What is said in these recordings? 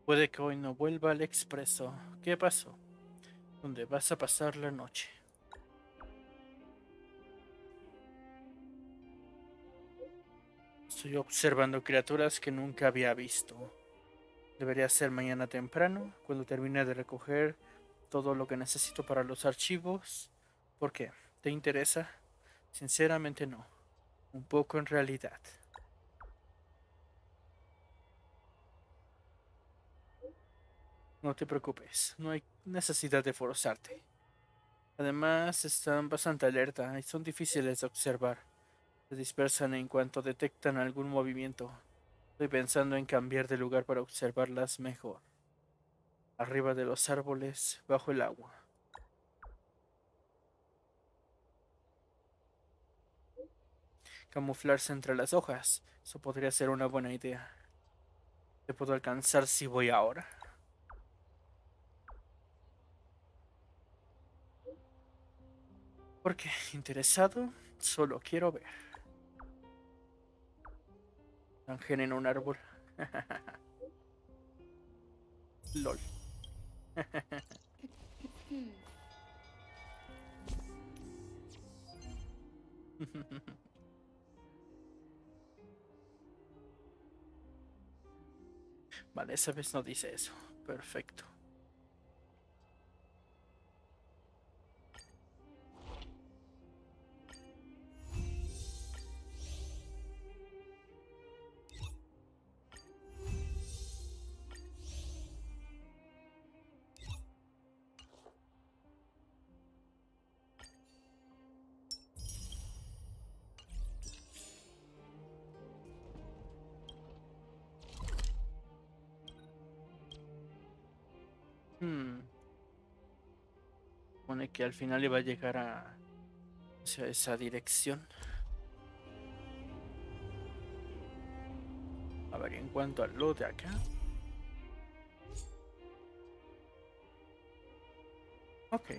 Puede que hoy no vuelva al expreso. ¿Qué pasó? ¿Dónde vas a pasar la noche? Estoy observando criaturas que nunca había visto. Debería ser mañana temprano, cuando termine de recoger todo lo que necesito para los archivos. ¿Por qué? ¿Te interesa? Sinceramente no. Un poco en realidad. No te preocupes, no hay necesidad de forzarte. Además, están bastante alerta y son difíciles de observar. Se dispersan en cuanto detectan algún movimiento. Estoy pensando en cambiar de lugar para observarlas mejor. Arriba de los árboles, bajo el agua. Camuflarse entre las hojas. Eso podría ser una buena idea. ¿Te puedo alcanzar si voy ahora? Porque interesado, solo quiero ver. Ángel en un árbol. LOL. Vale, esa vez no dice eso. Perfecto. Hmm. Supone que al final iba a llegar hacia esa dirección. A ver, en cuanto a lo de acá. Ok.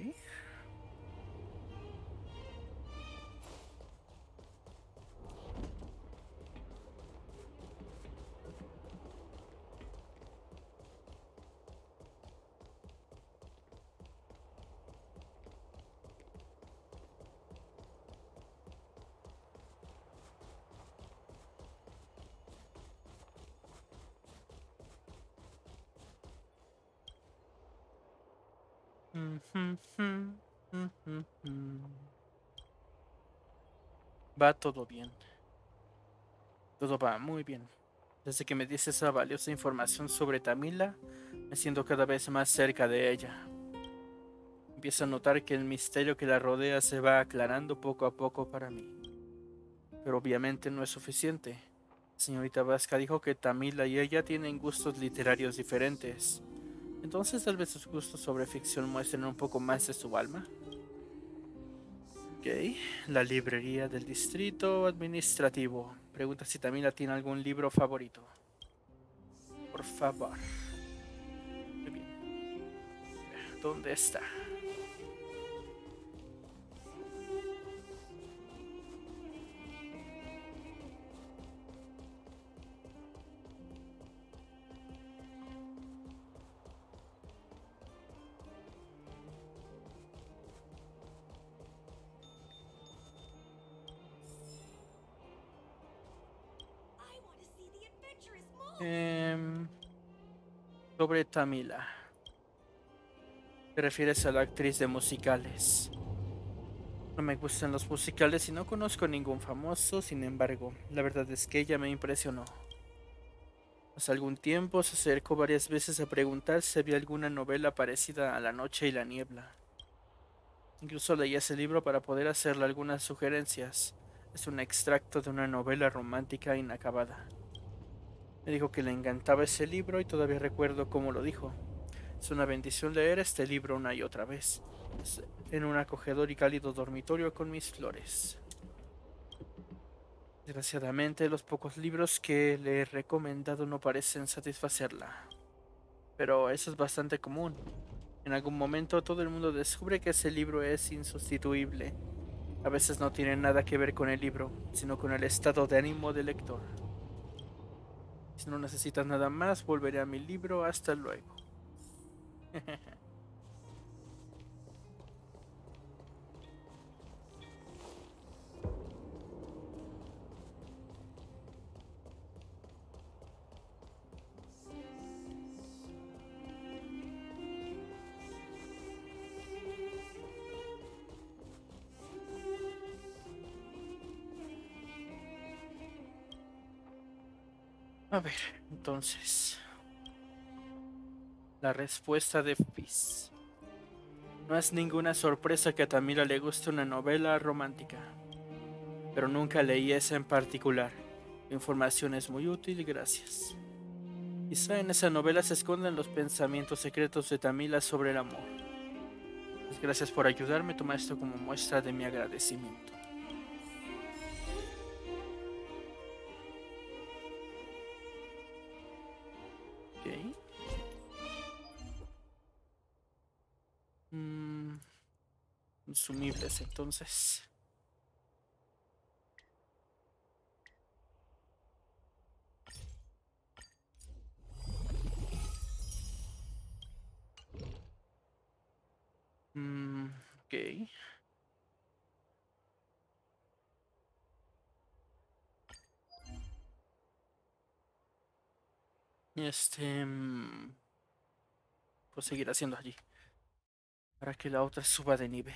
Va todo bien. Todo va muy bien. Desde que me diste esa valiosa información sobre Tamila, me siento cada vez más cerca de ella. Empiezo a notar que el misterio que la rodea se va aclarando poco a poco para mí. Pero obviamente no es suficiente. La señorita Vasca dijo que Tamila y ella tienen gustos literarios diferentes. Entonces tal vez sus gustos sobre ficción muestren un poco más de su alma. Ok, la librería del distrito administrativo. Pregunta si Tamila tiene algún libro favorito. Por favor. Muy bien. ¿Dónde está? Em, Sobre Tamila. ¿Te refieres a la actriz de musicales? No me gustan los musicales y no conozco ningún famoso, sin embargo, la verdad es que ella me impresionó. Hace algún tiempo se acercó varias veces a preguntar si había alguna novela parecida a La noche y la niebla. Incluso leí ese libro para poder hacerle algunas sugerencias. Es un extracto de una novela romántica inacabada. Me dijo que le encantaba ese libro y todavía recuerdo cómo lo dijo. Es una bendición leer este libro una y otra vez, en un acogedor y cálido dormitorio con mis flores. Desgraciadamente, los pocos libros que le he recomendado no parecen satisfacerla, pero eso es bastante común. En algún momento todo el mundo descubre que ese libro es insustituible. A veces no tiene nada que ver con el libro, sino con el estado de ánimo del lector. Si no necesitas nada más, volveré a mi libro. Hasta luego. A ver, entonces, la respuesta de Fizz. No es ninguna sorpresa que a Tamira le guste una novela romántica, pero nunca leí esa en particular. La información es muy útil, gracias. Quizá en esa novela se escondan los pensamientos secretos de Tamila sobre el amor. Pues gracias por ayudarme, toma esto como muestra de mi agradecimiento. Ok. Consumibles, entonces. Ok. Pues seguir haciendo allí. Para que la otra suba de nivel.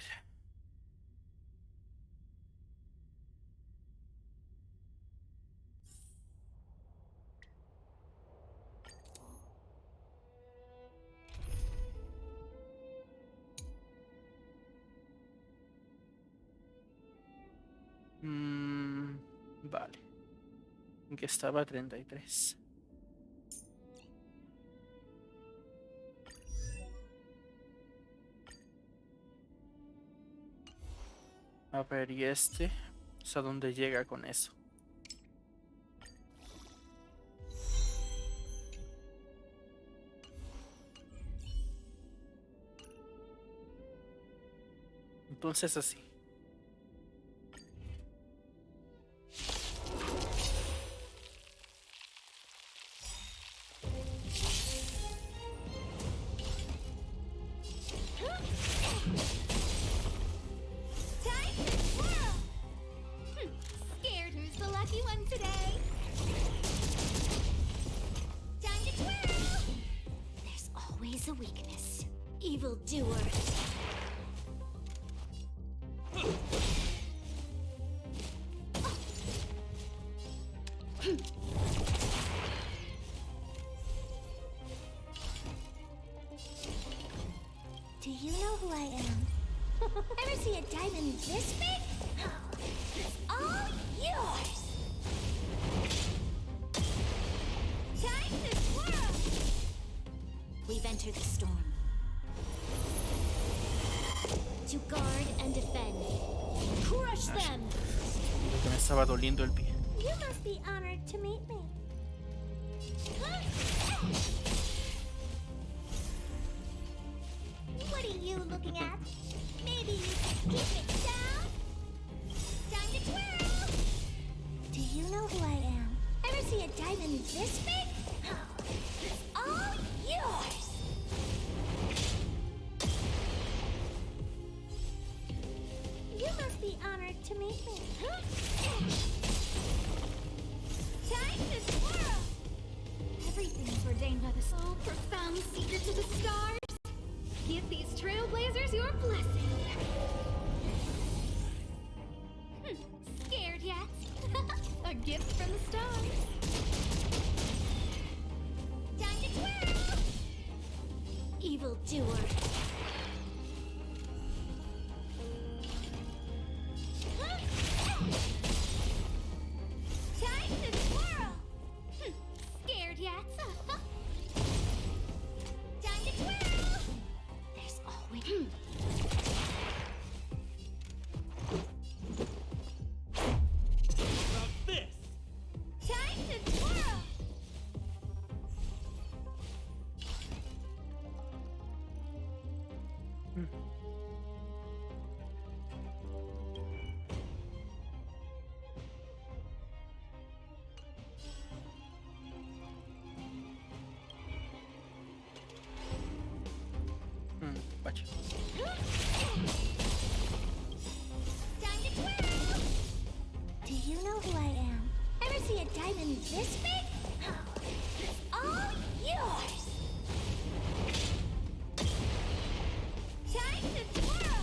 Vale. ¿En qué estaba? 33. A ver, ¿y este? ¿A dónde llega con eso? Entonces así. Scared who's the lucky one today? Time to twirl! There's always a weakness. Evildoer. Do you know who I am? Ever see a diamond this big? It's all yours! Time to swirl! We've entered the storm. To guard and defend. Crush them! Lo que me estaba doliendo el pie. You must be honored to meet me. What are you looking at? Maybe you can keep it down? Time to twirl! Do you know who I am? Ever see a diamond this big? It's all yours! You must be honored to meet me. Time to swirl! Everything is ordained by the soul, profound secrets of the stars. Give these trailblazers your blessing. Scared yet? A gift from the stars. Time to twirl! Evildoer. Time to twirl! Scared yet? Time to twirl! There's always... About this! this big? It's all yours! Time to twirl!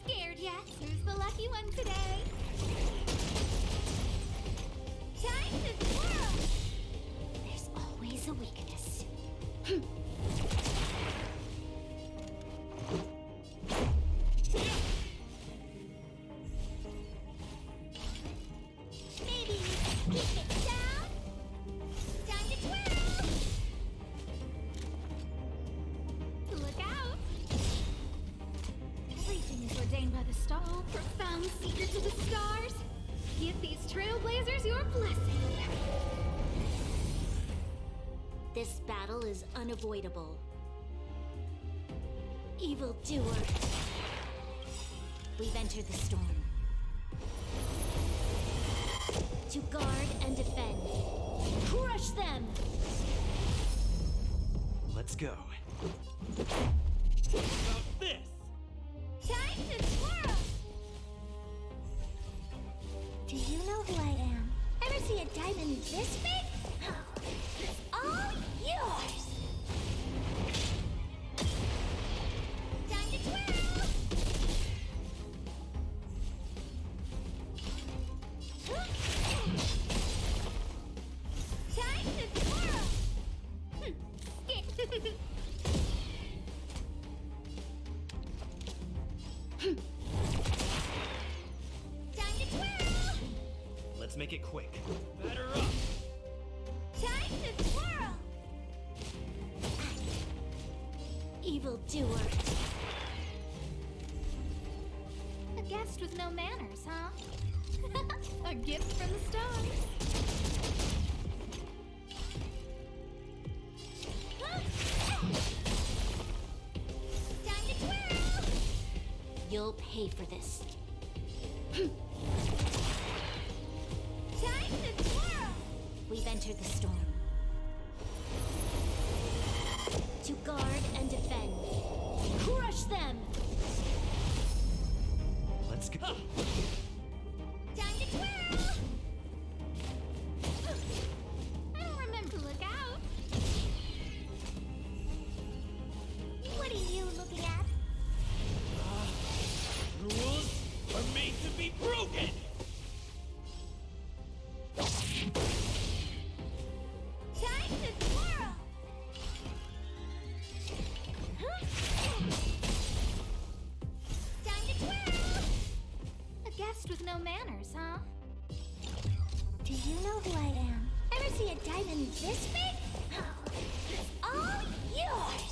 Scared yet? Who's the lucky one today? Time to twirl! There's always a weakness. Maybe keep it down. Time to twirl! Look out! Everything is ordained by the star. Profound secrets of the stars. Give these trailblazers your blessing. This battle is unavoidable. Evildoer. We've entered the storm. To guard and defend. Crush them! Let's go. How about this? Time to twirl! Do you know who I am? Ever see a diamond this big? It's all yours! Time to twirl! Time to twirl! Time to twirl! Let's make it quick. Batter up! Time to twirl! Evildoer. A guest with no manners, huh? A gift from the stars. Time to twirl! You'll pay for this. Time to twirl! We've entered the storm. To guard and defend. Crush them! Let's go. Time to twirl! I don't remember to look out. What are you looking at? Rules are made to be broken! Time to twirl! Time to twirl! A guest with no manners, huh? Do you know who I am? Ever see a diamond this big? It's all yours!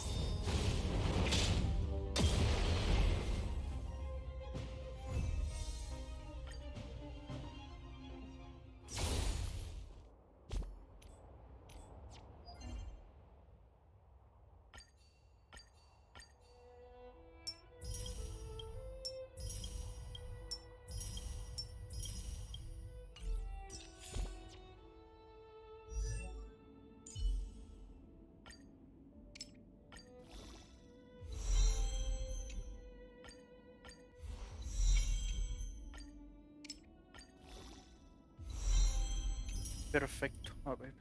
Perfecto. A ver.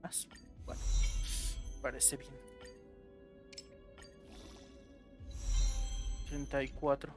Más. Bueno. Parece bien. 34.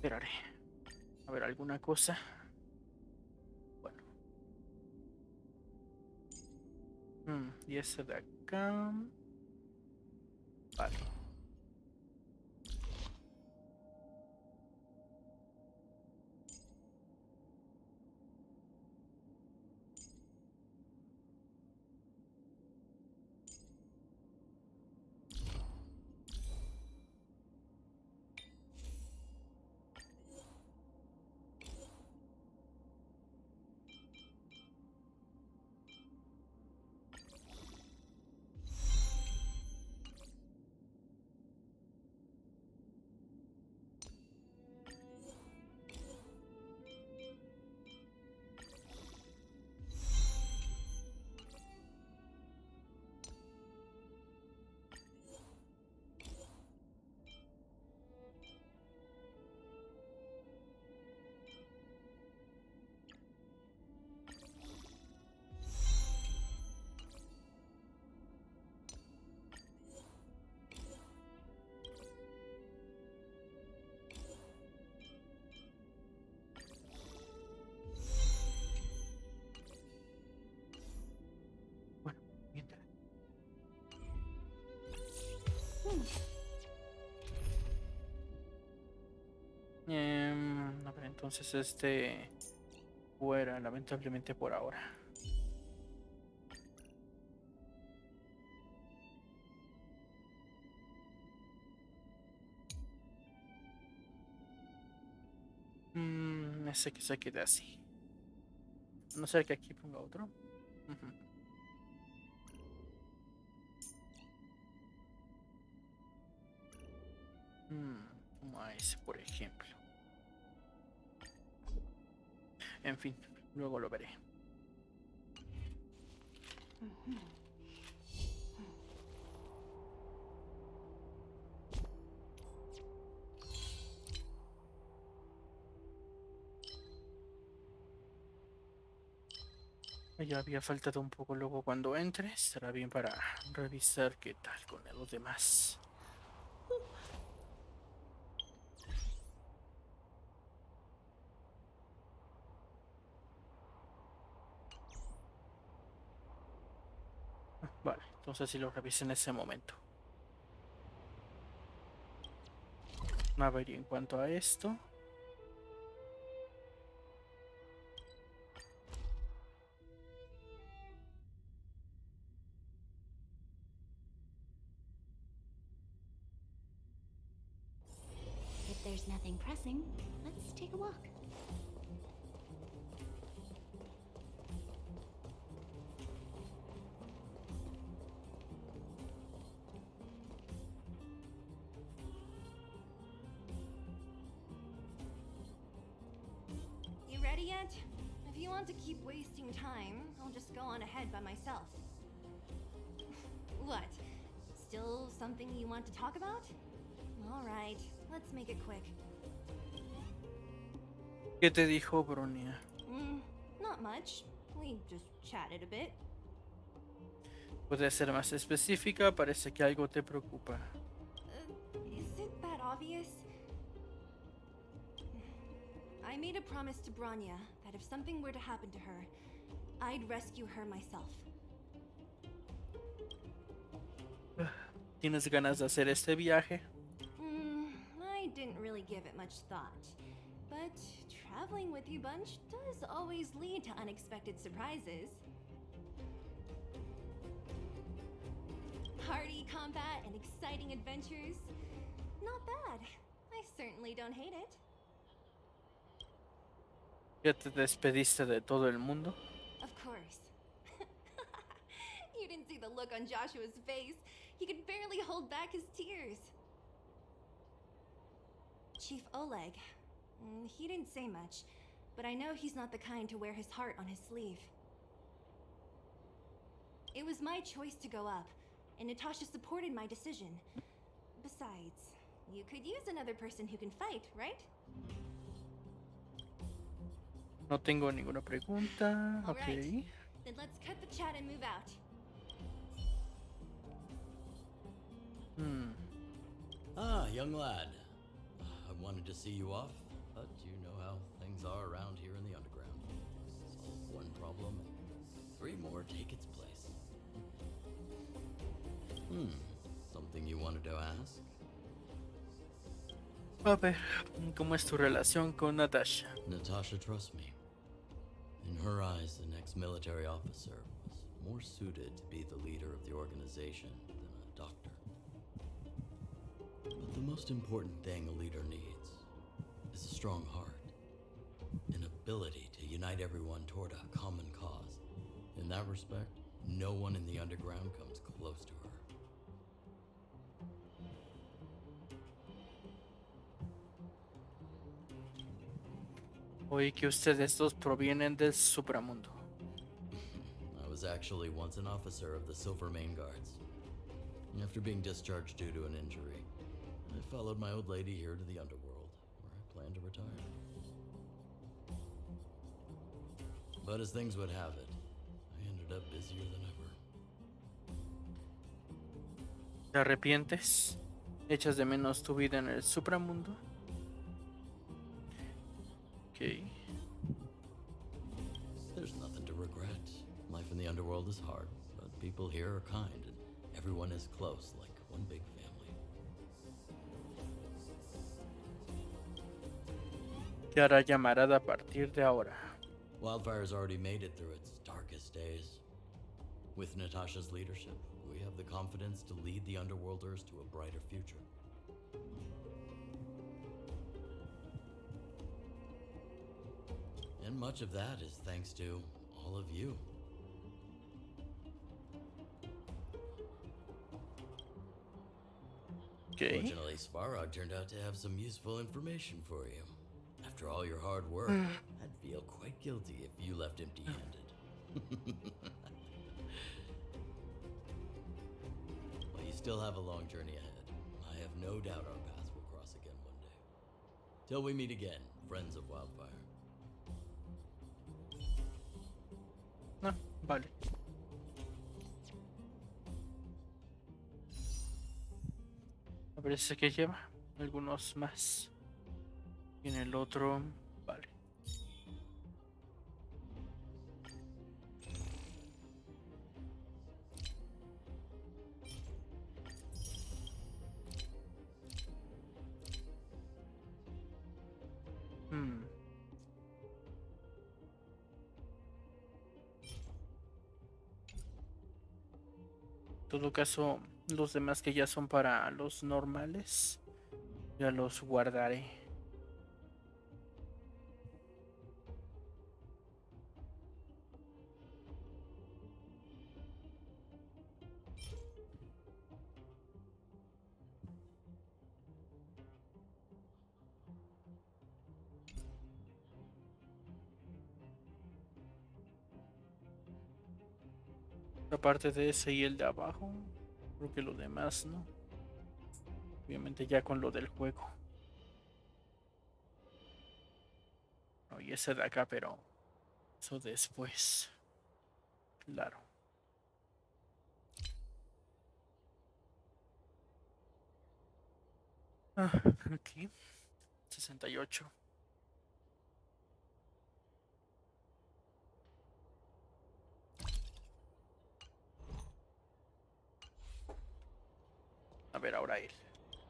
Esperaré. A ver, alguna cosa. Bueno. Y ese de acá. Vale. Bueno, mientras. A ver, entonces fuera, lamentablemente por ahora. Ese que se quede así. A no ser que aquí ponga otro. Ujú. Como a ese, por ejemplo. En fin, luego lo veré. Ya había faltado un poco luego cuando entre. Estará bien para revisar qué tal con los demás. Vale, entonces sí lo revisé en ese momento. A ver, y en cuanto a esto. If there's nothing pressing, let's take a walk. You ready yet? If you want to keep wasting time, I'll just go on ahead by myself. What? Still something you want to talk about? Alright, let's make it quick. ¿Qué te dijo Bronia? Not much. We just chatted a bit. Puede ser más específica, parece que algo te preocupa. Is it that obvious? I made a promise to Bronya that if something were to happen to her, I'd rescue her myself. ¿Tienes ganas de hacer este viaje? I didn't really give it much thought. But traveling with you bunch does always lead to unexpected surprises. Party combat and exciting adventures. Not bad. I certainly don't hate it. ¿Ya te despediste de todo el mundo? Of course. You didn't see the look on Joshua's face. He could barely hold back his tears. Chief Oleg. He didn't say much, but I know he's not the kind to wear his heart on his sleeve. It was my choice to go up, and Natasha supported my decision. Besides, you could use another person who can fight, right? No tengo ninguna pregunta. All Ok. right. Then let's cut the chat and move out. Ah, young lad. I wanted to see you off. But you know how things are around here in the underground. Solve one problem and 3 more take its place. Something you wanted to ask? A ver, ¿cómo es tu relación con Natasha? Natasha trusts me. In her eyes, an ex-military officer was more suited to be the leader of the organization than a doctor. But the most important thing a leader needs is a strong heart, an ability to unite everyone toward a common cause. In that respect, no one in the underground comes close to her. Oí que ustedes dos provienen del supramundo. I was actually once an officer of the Silver Main Guards. After being discharged due to an injury, I followed my old lady here to the underworld, where I plan to retire. But as things would have it, I ended up busier than ever. ¿Te arrepientes? ¿Echas de menos tu vida en el supramundo? Ok. There's nothing to regret. Life in the underworld is hard, but people here are kind, and everyone is close, like one big family. ¿Qué hará llamarada a partir de ahora? Wildfire's already made it through its darkest days. With Natasha's leadership, we have the confidence to lead the Underworlders to a brighter future. And much of that is thanks to all of you. Ok. Fortunately, Svarog turned out to have some useful information for you. After all your hard work, I'd feel quite guilty if you left empty-handed. Well, you still have a long journey ahead. I have no doubt our paths will cross again one day. Till we meet again, friends of Wildfire. No, vale. A ver ese que lleva. Algunos más. Y en el otro. Vale. En todo caso, los demás que ya son para los normales, ya los guardaré. Aparte de ese y el de abajo, creo que lo demás no. Obviamente ya con lo del juego. No, y ese de acá, pero eso después. Claro. Aquí. 68. A ver, ahora él.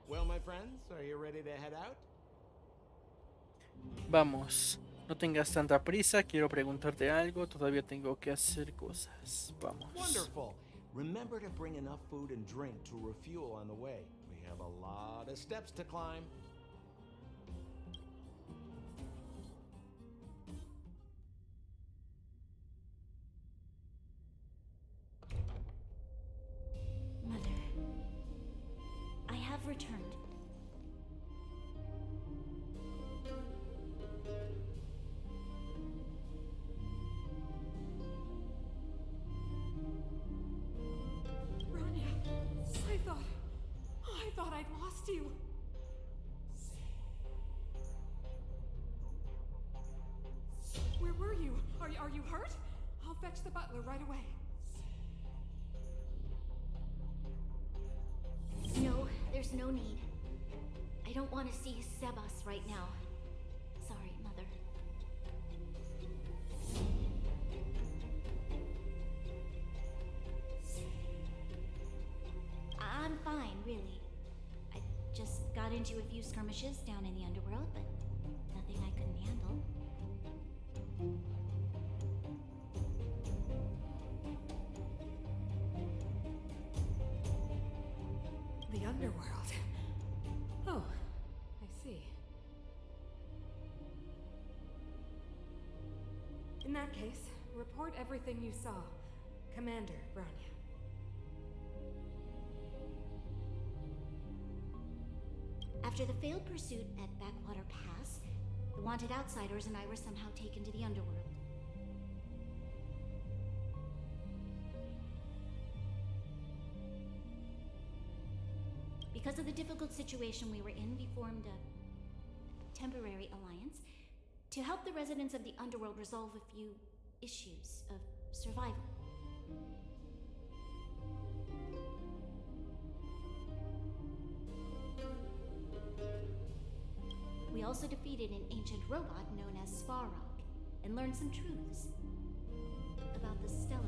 Well, my friends, are you ready to head out? Vamos. No tengas tanta prisa. Quiero preguntarte algo. Todavía tengo que hacer cosas. Vamos. Wonderful. Remember to bring enough food and drink to refuel on the way. We have a lot of steps to climb. Mother, I have returned. Rania, I thought I'd lost you. Where were you? Are you hurt? I'll fetch the butler right away. No, there's no need. I don't want to see Sebas right now. got into a few skirmishes down in the underworld, but nothing I couldn't handle. The underworld. Oh, I see. In that case, report everything you saw. Commander Bronya. After the failed pursuit at Backwater Pass, the wanted outsiders and I were somehow taken to the underworld. Because of the difficult situation we were in, we formed a temporary alliance to help the residents of the underworld resolve a few issues of survival. We also defeated an ancient robot known as Svarog and learned some truths about the Stellar.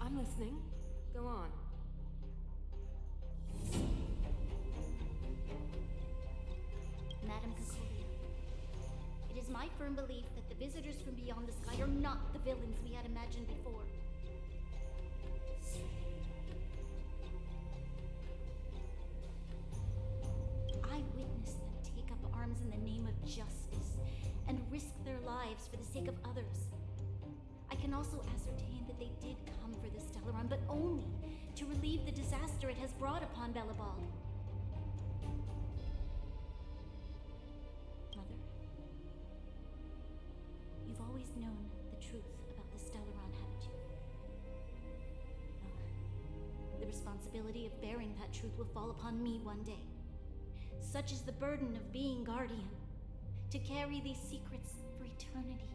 I'm listening. Go on. Madam Kakolia, it is my firm belief that the visitors from beyond the sky are not the villains we had imagined before. I witnessed them take up arms in the name of justice and risk their lives for the sake of others. I can also ascertain that they did come for the Stellaron, but only to relieve the disaster it has brought upon Belobog. Mother, you've always known the truth about the Stellaron, haven't you? Well, the responsibility of bearing that truth will fall upon me one day. Such is the burden of being Guardian, to carry these secrets for eternity.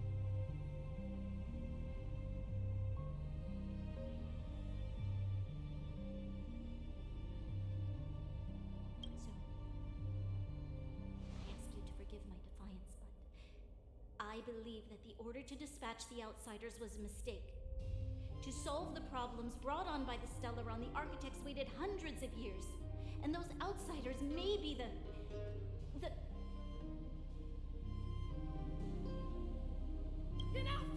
I believe that the order to dispatch the outsiders was a mistake. To solve the problems brought on by the Stellaron, the architects waited hundreds of years. And those outsiders may be the... Enough!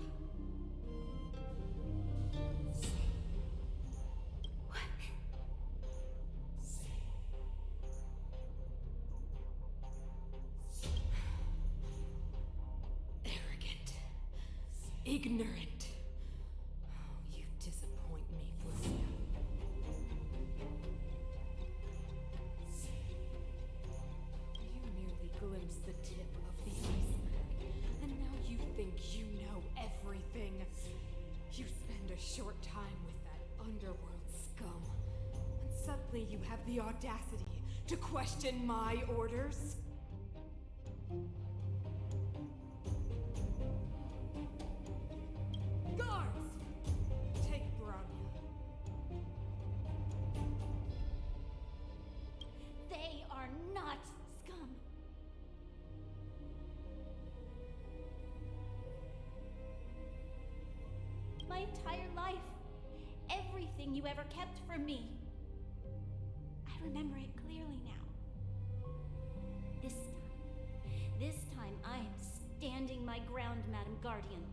Ignorant. Oh, you disappoint me, Bronya. You merely glimpsed the tip of the iceberg, and now you think you know everything. You spend a short time with that underworld scum, and suddenly you have the audacity to question my orders? Guards! Take Bronya. They are not scum. My entire life, everything you ever kept from me. I remember it clearly now. This time I am standing my ground, Madam Guardian.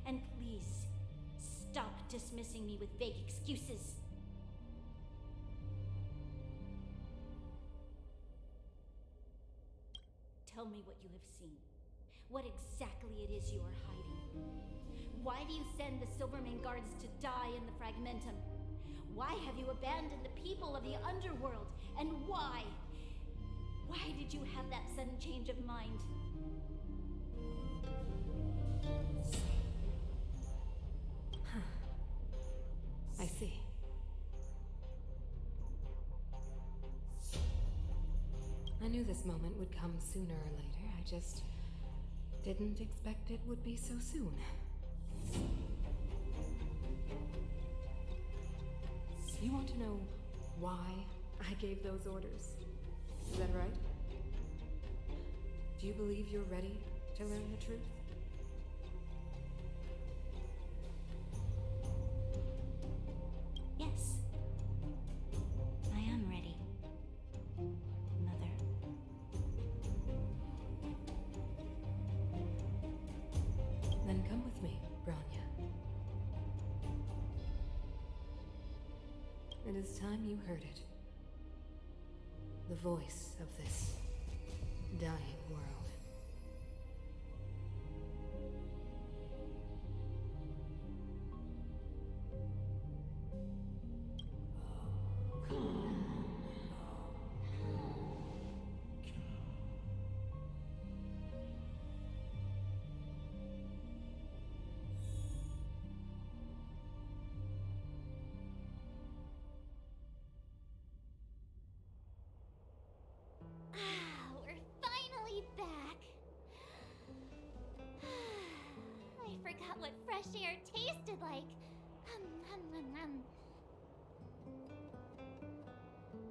And please, stop dismissing me with vague excuses. Tell me what you have seen. What exactly it is you are hiding. Why do you send the Silvermane guards to die in the Fragmentum? Why have you abandoned the people of the underworld? And why? Why did you have that sudden change of mind? I see. I knew this moment would come sooner or later. I just didn't expect it would be so soon. You want to know why I gave those orders? Is that right? Do you believe you're ready to learn the truth? Yes. I am ready. Mother. Then come with me, Bronya. It is time you heard it. The voice of this dying world. We're finally back. I forgot what fresh air tasted like.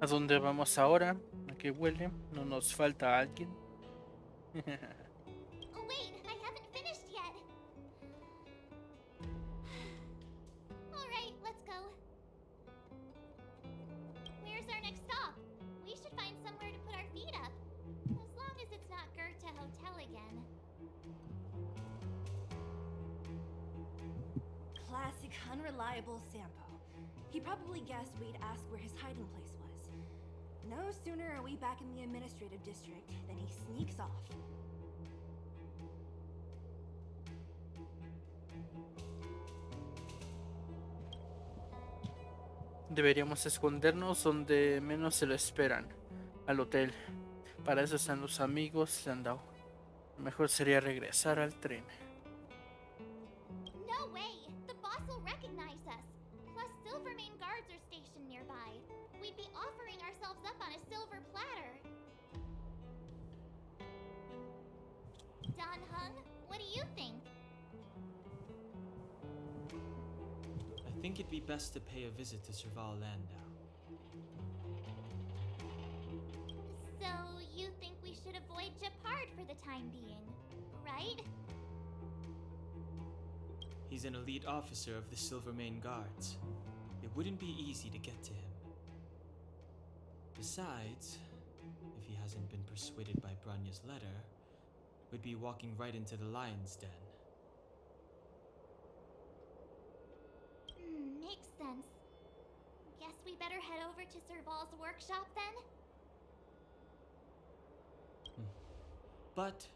¿A dónde vamos ahora? ¿A qué huele? ¿No nos falta alguien? Oh, wait, I haven't finished yet. Alright, let's go. Where's our next stop? We should find somewhere to put our feet up. As long as it's not Goethe Hotel again. Classic unreliable Sampo. He probably guessed we'd ask where his hiding place was. No sooner are we back in the administrative district than he sneaks off. Deberíamos escondernos donde menos se lo esperan, al hotel. Para eso están los amigos Landau. Lo mejor sería regresar al tren. No way! The boss will recognize us. Plus, Silvermane guards are stationed nearby. We'd be offering ourselves up on a silver platter. Don Hung, what do you think? I think it'd be best to pay a visit to Serval Landau. So, you think we should avoid Japard for the time being, right? He's an elite officer of the Silvermane Guards. It wouldn't be easy to get to him. Besides, if he hasn't been persuaded by Branya's letter, we'd be walking right into the lion's den. Makes sense. Guess we better head over to Serval's workshop then? But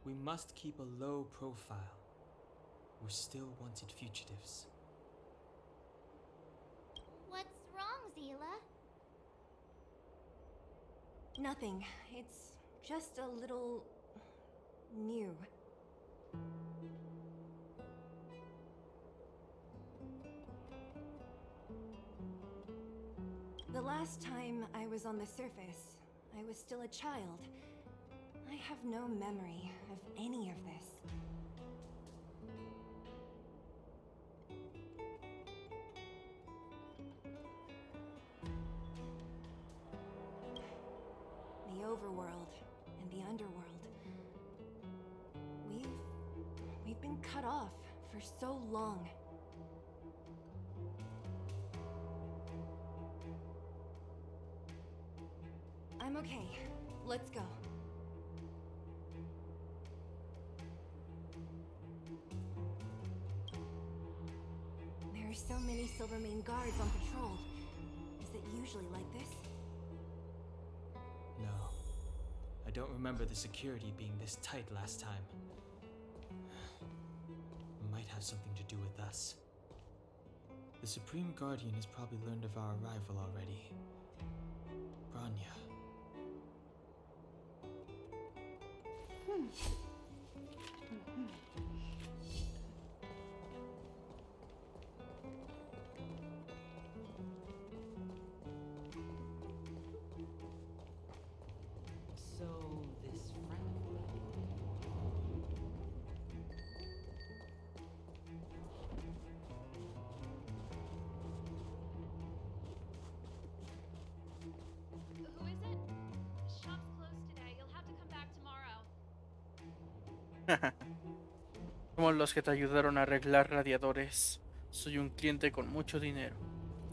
we must keep a low profile. We're still wanted fugitives. What's wrong, Zila? Nothing. It's just a little new. The last time I was on the surface, I was still a child. I have no memory of any of this. The overworld and the underworld. We've been cut off for so long. I'm okay. Let's go. There are so many Silvermane guards on patrol. Is it usually like this? No. I don't remember the security being this tight last time. Might have something to do with us. The Supreme Guardian has probably learned of our arrival already. Branya. So, this friend of Who is it? Shop's closed today. You'll have to come back tomorrow. Como los que te ayudaron a arreglar radiadores. Soy un cliente con mucho dinero.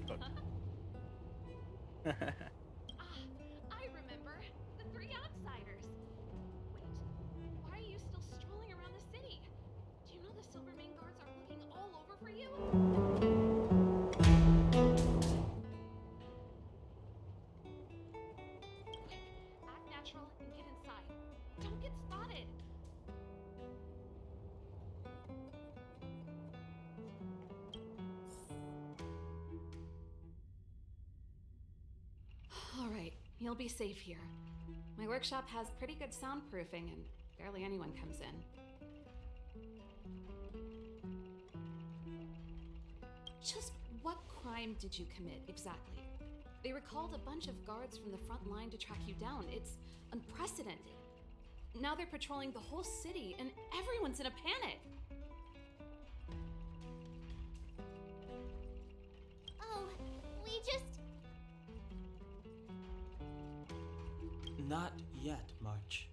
Lol. I remember. The three outsiders. Wait, why are you still strolling around the city? Do you know the Silvermane guards are looking all over for you? Quick, act natural and get inside. Don't get spotted. All right, you'll be safe here. My workshop has pretty good soundproofing and barely anyone comes in. Just what crime did you commit exactly? They recalled a bunch of guards from the front line to track you down. It's unprecedented. Now they're patrolling the whole city and everyone's in a panic. Oh, we just... Not yet, March.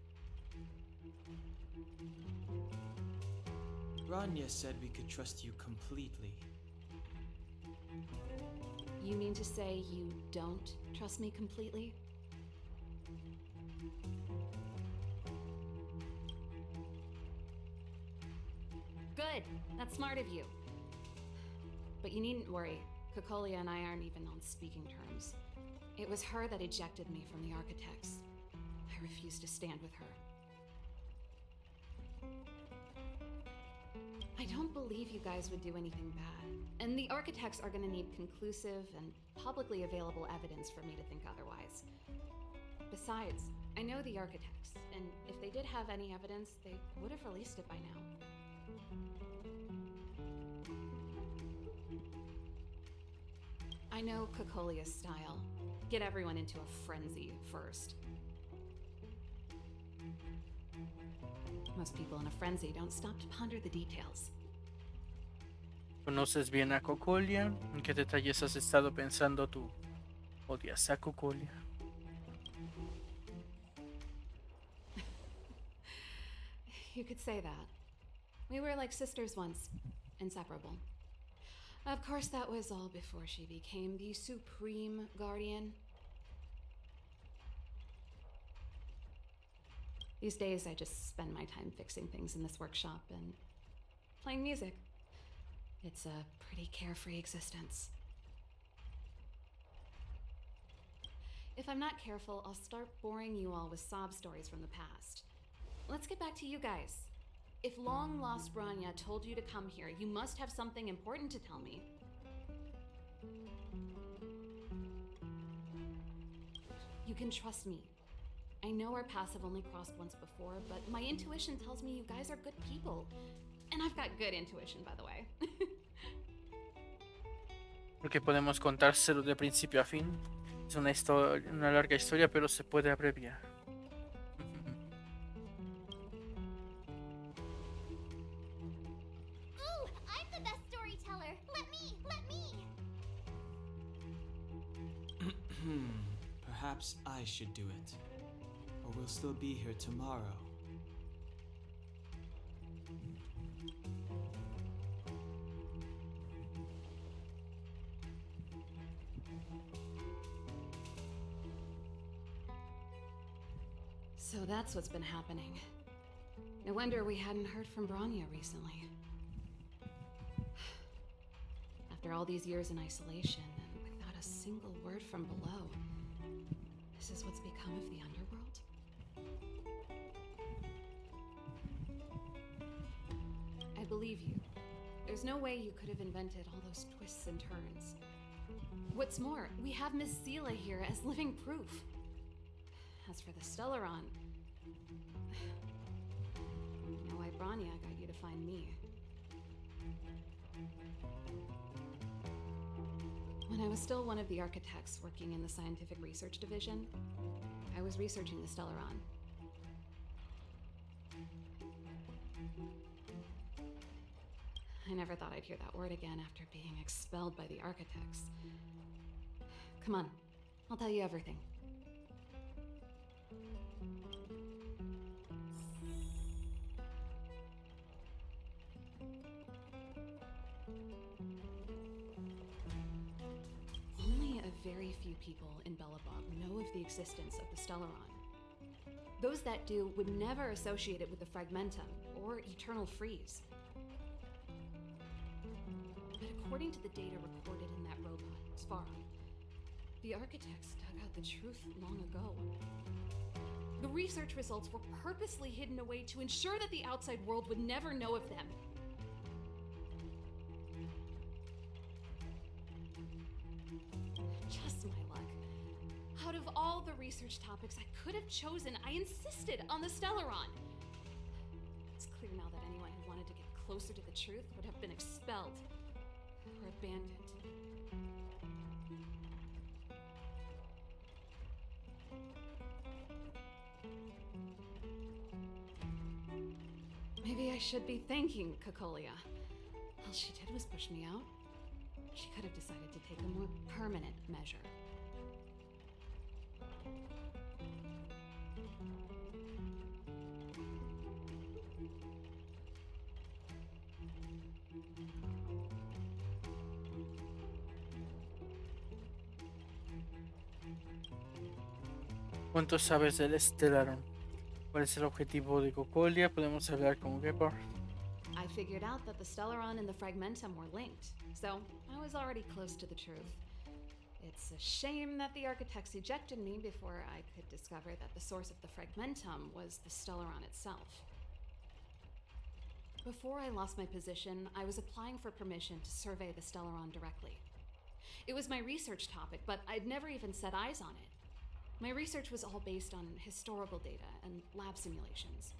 Rania said we could trust you completely. You mean to say you don't trust me completely? Good. That's smart of you. But you needn't worry. Kokolia and I aren't even on speaking terms. It was her that ejected me from the Architects. I refuse to stand with her. I don't believe you guys would do anything bad. And the Architects are gonna need conclusive and publicly available evidence for me to think otherwise. Besides, I know the Architects, and if they did have any evidence, they would have released it by now. I know Kokolia's style. Get everyone into a frenzy first. Most people in a frenzy don't stop to ponder the details. ¿Conoces bien a Cocolia? ¿En qué detalles has estado pensando tú? ¿Odias a Cocolia? You could say that. We were like sisters once, inseparable. Of course, that was all before she became the Supreme Guardian. These days, I just spend my time fixing things in this workshop and playing music. It's a pretty carefree existence. If I'm not careful, I'll start boring you all with sob stories from the past. Let's get back to you guys. If long-lost Branya told you to come here, you must have something important to tell me. You can trust me. I know our paths have only crossed once before, but my intuition tells me you guys are good people. And I've got good intuition, by the way. Porque podemos contárselo de principio a fin. Es una larga historia, pero se puede abreviar. Ooh, I'm the best storyteller. Let me. Perhaps I should do it. Or we'll still be here tomorrow. So that's what's been happening. No wonder we hadn't heard from Branya recently. After all these years in isolation and without a single word from below, this is what's become of the underworld? I believe you. There's no way you could have invented all those twists and turns. What's more, we have Miss Sela here as living proof. As for the Stellaron, you know why Branya got you to find me. When I was still one of the architects working in the scientific research division, I was researching the Stellaron. I never thought I'd hear that word again after being expelled by the architects. Come on, I'll tell you everything. very few people in Belobog know of the existence of the Stellaron. Those that do would never associate it with the Fragmentum or Eternal Freeze. But according to the data recorded in that robot, Svarog, the architects dug out the truth long ago. The research results were purposely hidden away to ensure that the outside world would never know of them. Just my luck. Out of all the research topics I could have chosen, I insisted on the Stellaron. It's clear now that anyone who wanted to get closer to the truth would have been expelled or abandoned. Maybe I should be thanking Cocolia. All she did was push me out. She could have decided to take a more permanent measure. ¿Cuánto sabes del Stellaron? ¿Cuál es el objetivo de Cocolia? Podemos hablar con Gepard. I figured out that the Stellaron and the Fragmentum were linked, so I was already close to the truth. It's a shame that the architects ejected me before I could discover that the source of the Fragmentum was the Stellaron itself. Before I lost my position, I was applying for permission to survey the Stellaron directly. It was my research topic, but I'd never even set eyes on it. My research was all based on historical data and lab simulations.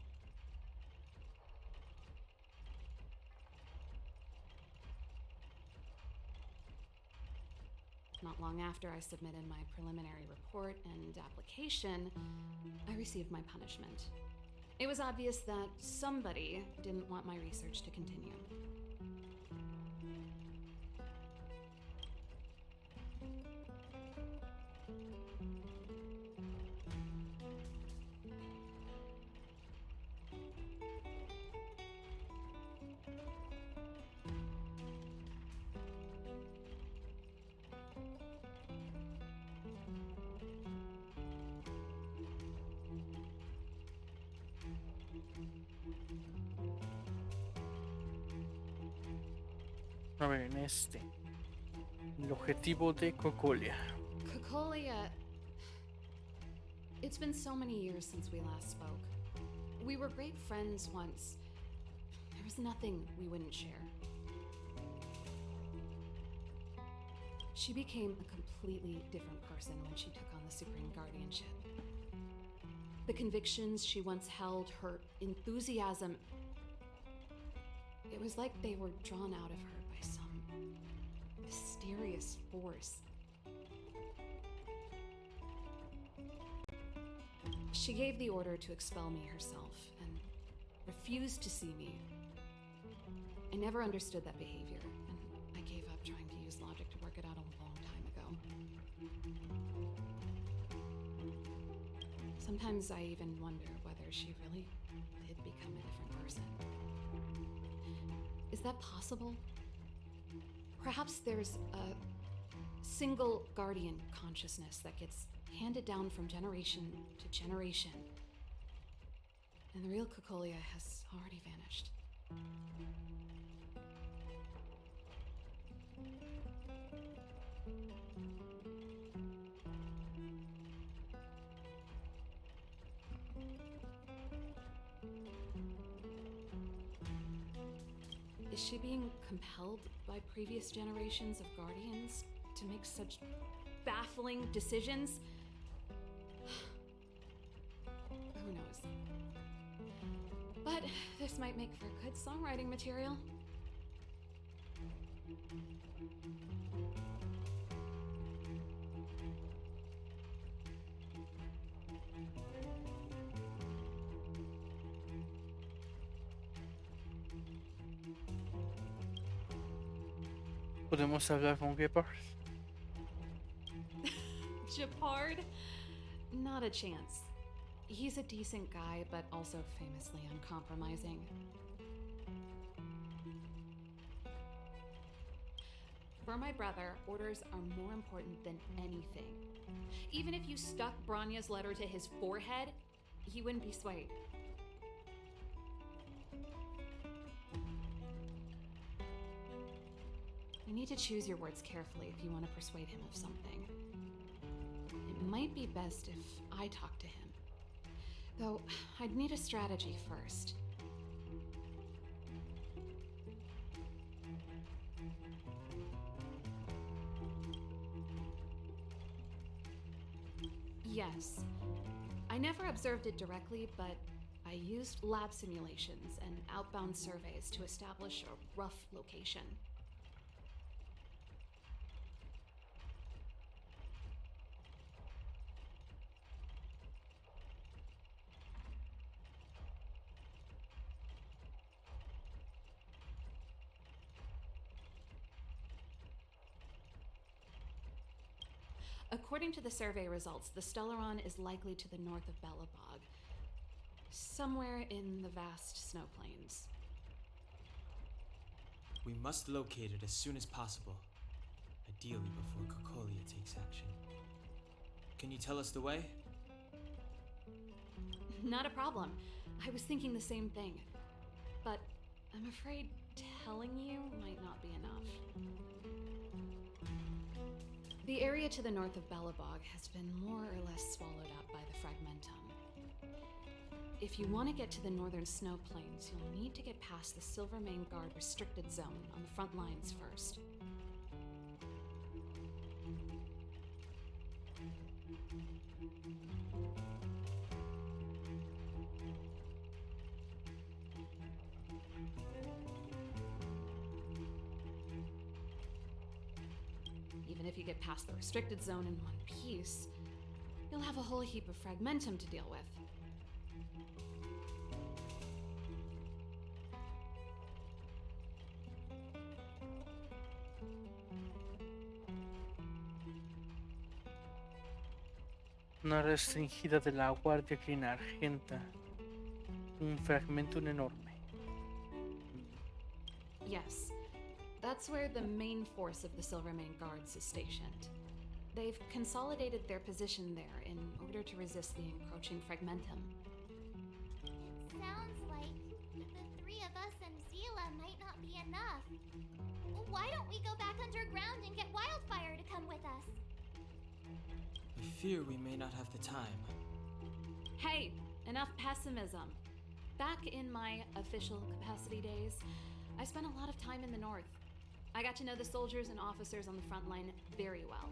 Not long after I submitted my preliminary report and application, I received my punishment. It was obvious that somebody didn't want my research to continue. A ver, en este. El objetivo de Cocolia. Cocolia. It's been so many years since we last spoke. We were great friends once. There was nothing we wouldn't share. She became a completely different person when she took on the Supreme Guardianship. The convictions she once held, her enthusiasm, it was like they were drawn out of her by some mysterious force. She gave the order to expel me herself and refused to see me. I never understood that behavior, and I gave up trying to use logic to work it out a long time ago. Sometimes I even wonder whether she really did become a different person. Is that possible? Perhaps there's a single guardian consciousness that gets handed down from generation to generation, and the real Cocolia has already vanished. Is she being compelled by previous generations of Guardians to make such baffling decisions? Who knows? But this might make for good songwriting material. Podemos hablar con Gepard. Japard? Not a chance. He's a decent guy, but also famously uncompromising. For my brother, orders are more important than anything. Even if you stuck Branya's letter to his forehead, he wouldn't be swayed. You need to choose your words carefully if you want to persuade him of something. It might be best if I talk to him. Though, I'd need a strategy first. Yes. I never observed it directly, but I used lab simulations and outbound surveys to establish a rough location. According to the survey results, the Stellaron is likely to the north of Belobog, somewhere in the vast snow plains. We must locate it as soon as possible, ideally before Kokolia takes action. Can you tell us the way? Not a problem. I was thinking the same thing. But I'm afraid telling you might not be enough. The area to the north of Belobog has been more or less swallowed up by the Fragmentum. If you want to get to the northern snow plains, you'll need to get past the Silvermane Guard restricted zone on the front lines first. Even if you get past the restricted zone in one piece, you'll have a whole heap of Fragmentum to deal with. Una restringida de la Guardia Clina Argenta. Un fragmentum enorme. Yes, that's where the main force of the Silvermane Guards is stationed. They've consolidated their position there in order to resist the encroaching Fragmentum. It sounds like the three of us and Zila might not be enough. Why don't we go back underground and get Wildfire to come with us? I fear we may not have the time. Hey, enough pessimism. Back in my official capacity days, I spent a lot of time in the north. I got to know the soldiers and officers on the front line very well.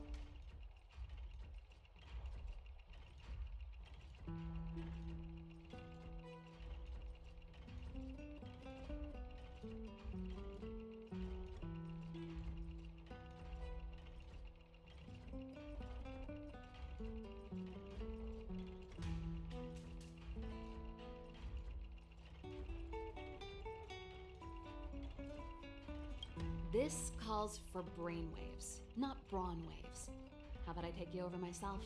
This calls for brainwaves, not brawn waves. How about I take you over myself?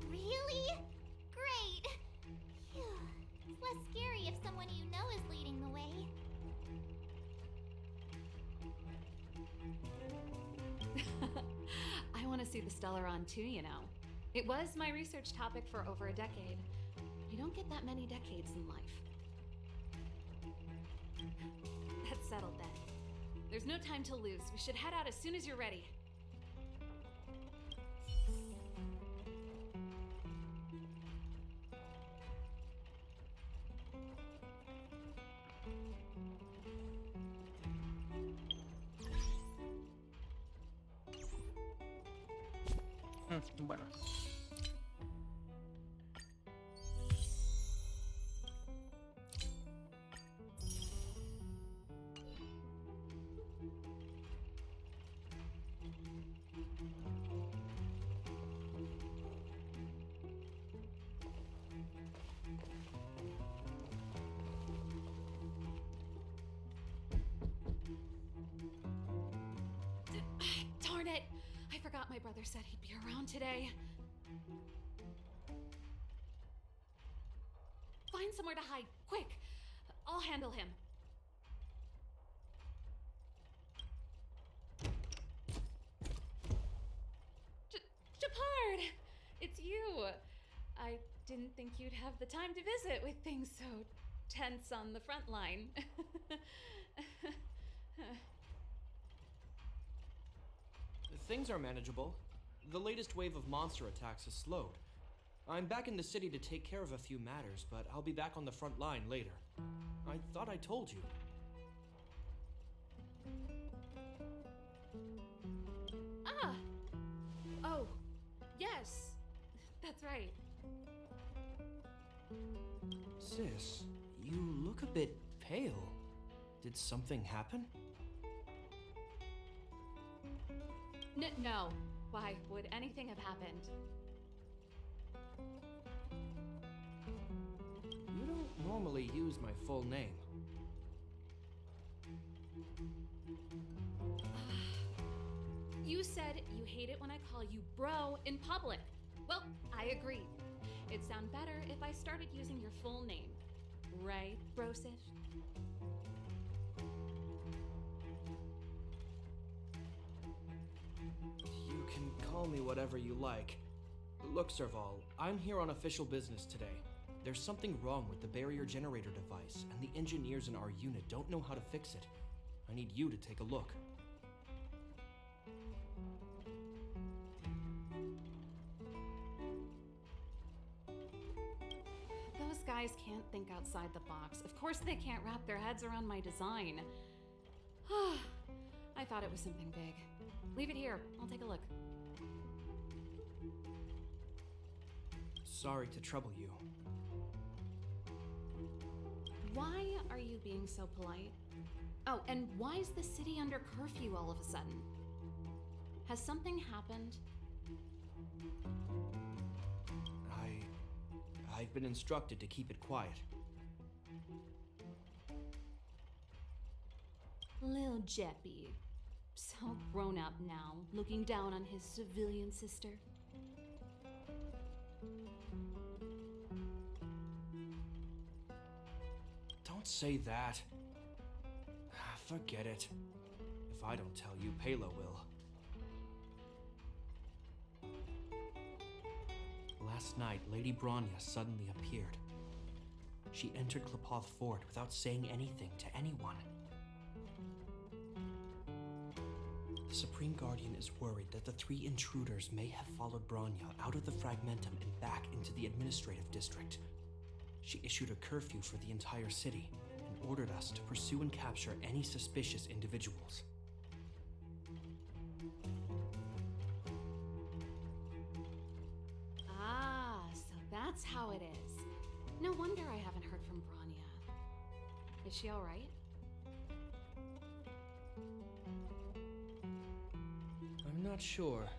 Really? Great! Phew. It's less scary if someone you know is leading the way. I want to see the Stellaron too, you know. It was my research topic for over a decade. You don't get that many decades in life. That's settled then. There's no time to lose. We should head out as soon as you're ready. Bueno. Darn it! I forgot my brother said he'd be around today. Find somewhere to hide, quick! I'll handle him. didn't think you'd have the time to visit with things so tense on the front line. Things are manageable. The latest wave of monster attacks has slowed. I'm back in the city to take care of a few matters, but I'll be back on the front line later. I thought I told you. Ah! Oh, yes. That's right. Sis, you look a bit pale. Did something happen? No. Why would anything have happened? You don't normally use my full name. You said you hate it when I call you bro in public. Well, I agree. It'd sound better if I started using your full name. Right, Brosif? You can call me whatever you like. Look, Serval, I'm here on official business today. There's something wrong with the barrier generator device, and the engineers in our unit don't know how to fix it. I need you to take a look. Those guys can't think outside the box. Of course they can't wrap their heads around my design. I thought it was something big. Leave it here. I'll take a look. Sorry to trouble you. Why are you being so polite? Oh, and why is the city under curfew all of a sudden? Has something happened? I've been instructed to keep it quiet. Lil Jeppy. So grown up now, looking down on his civilian sister. Don't say that. Forget it. If I don't tell you, Pela will. Last night, Lady Bronya suddenly appeared. She entered Klapoth Fort without saying anything to anyone. The Supreme Guardian is worried that the 3 intruders may have followed Bronya out of the Fragmentum and back into the administrative district. She issued a curfew for the entire city and ordered us to pursue and capture any suspicious individuals. So that's how it is. No wonder I haven't heard from Bronya. Is she alright? I'm not sure.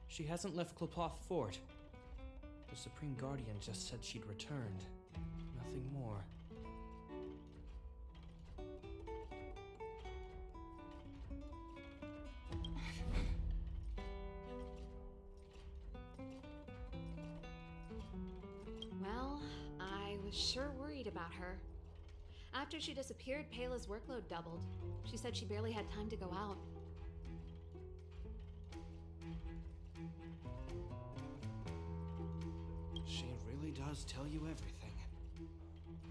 She hasn't left Klapoth Fort. The Supreme Guardian just said she'd returned. Nothing more. Well, I was sure worried about her. After she disappeared, Pela's workload doubled. She said she barely had time to go out. She really does tell you everything.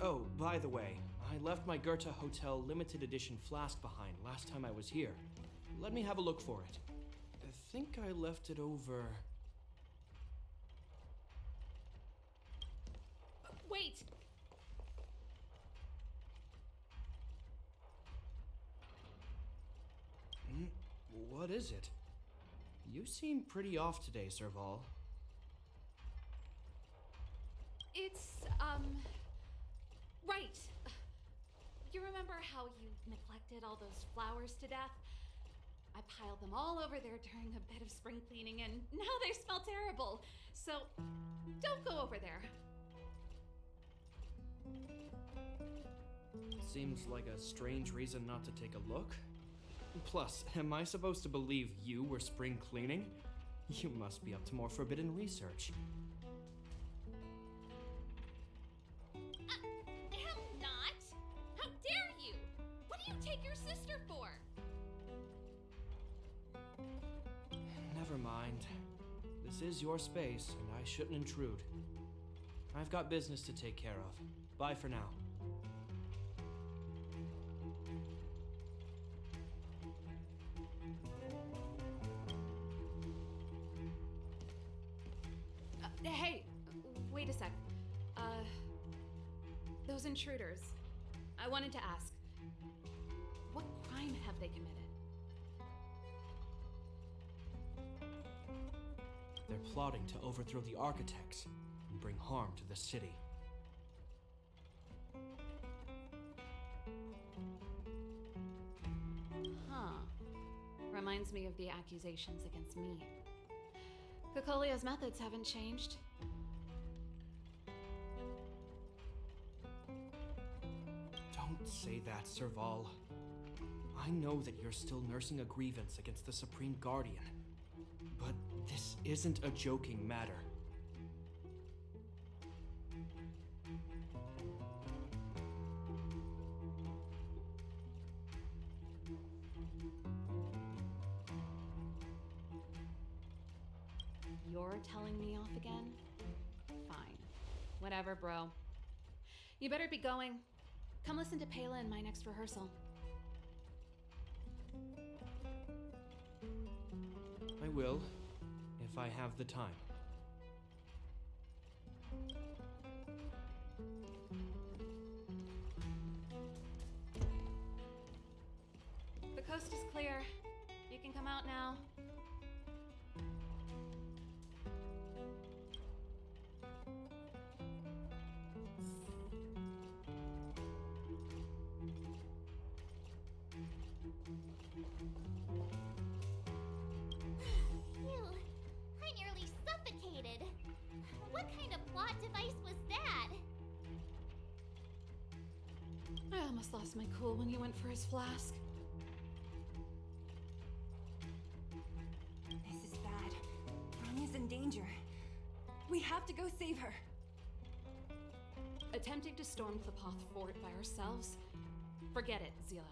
Oh, by the way, I left my Goethe Hotel limited edition flask behind last time I was here. Let me have a look for it. I think I left it over... Wait! What is it? You seem pretty off today, Serval. It's, right. You remember how you neglected all those flowers to death? I piled them all over there during a bit of spring cleaning, and now they smell terrible. So, don't go over there. Seems like a strange reason not to take a look. Plus, am I supposed to believe you were spring cleaning? You must be up to more forbidden research. Am not! How dare you! What do you take your sister for? Never mind. This is your space, and I shouldn't intrude. I've got business to take care of. Bye for now. Hey, wait a sec. Those intruders. I wanted to ask, what crime have they committed? They're plotting to overthrow the architects and bring harm to the city. Huh. Reminds me of the accusations against me. Cocolia's methods haven't changed. Don't say that, Serval. I know that you're still nursing a grievance against the Supreme Guardian, but this isn't a joking matter. You're telling me off again? Fine. Whatever, bro. You better be going. Come listen to Pela in my next rehearsal. I will, if I have the time. The coast is clear. You can come out now. Phew, I nearly suffocated. What kind of plot device was that? I almost lost my cool when he went for his flask. This is bad. Bronya's in danger. We have to go save her. Attempting to storm Klapoth Fort by ourselves? Forget it, Zila.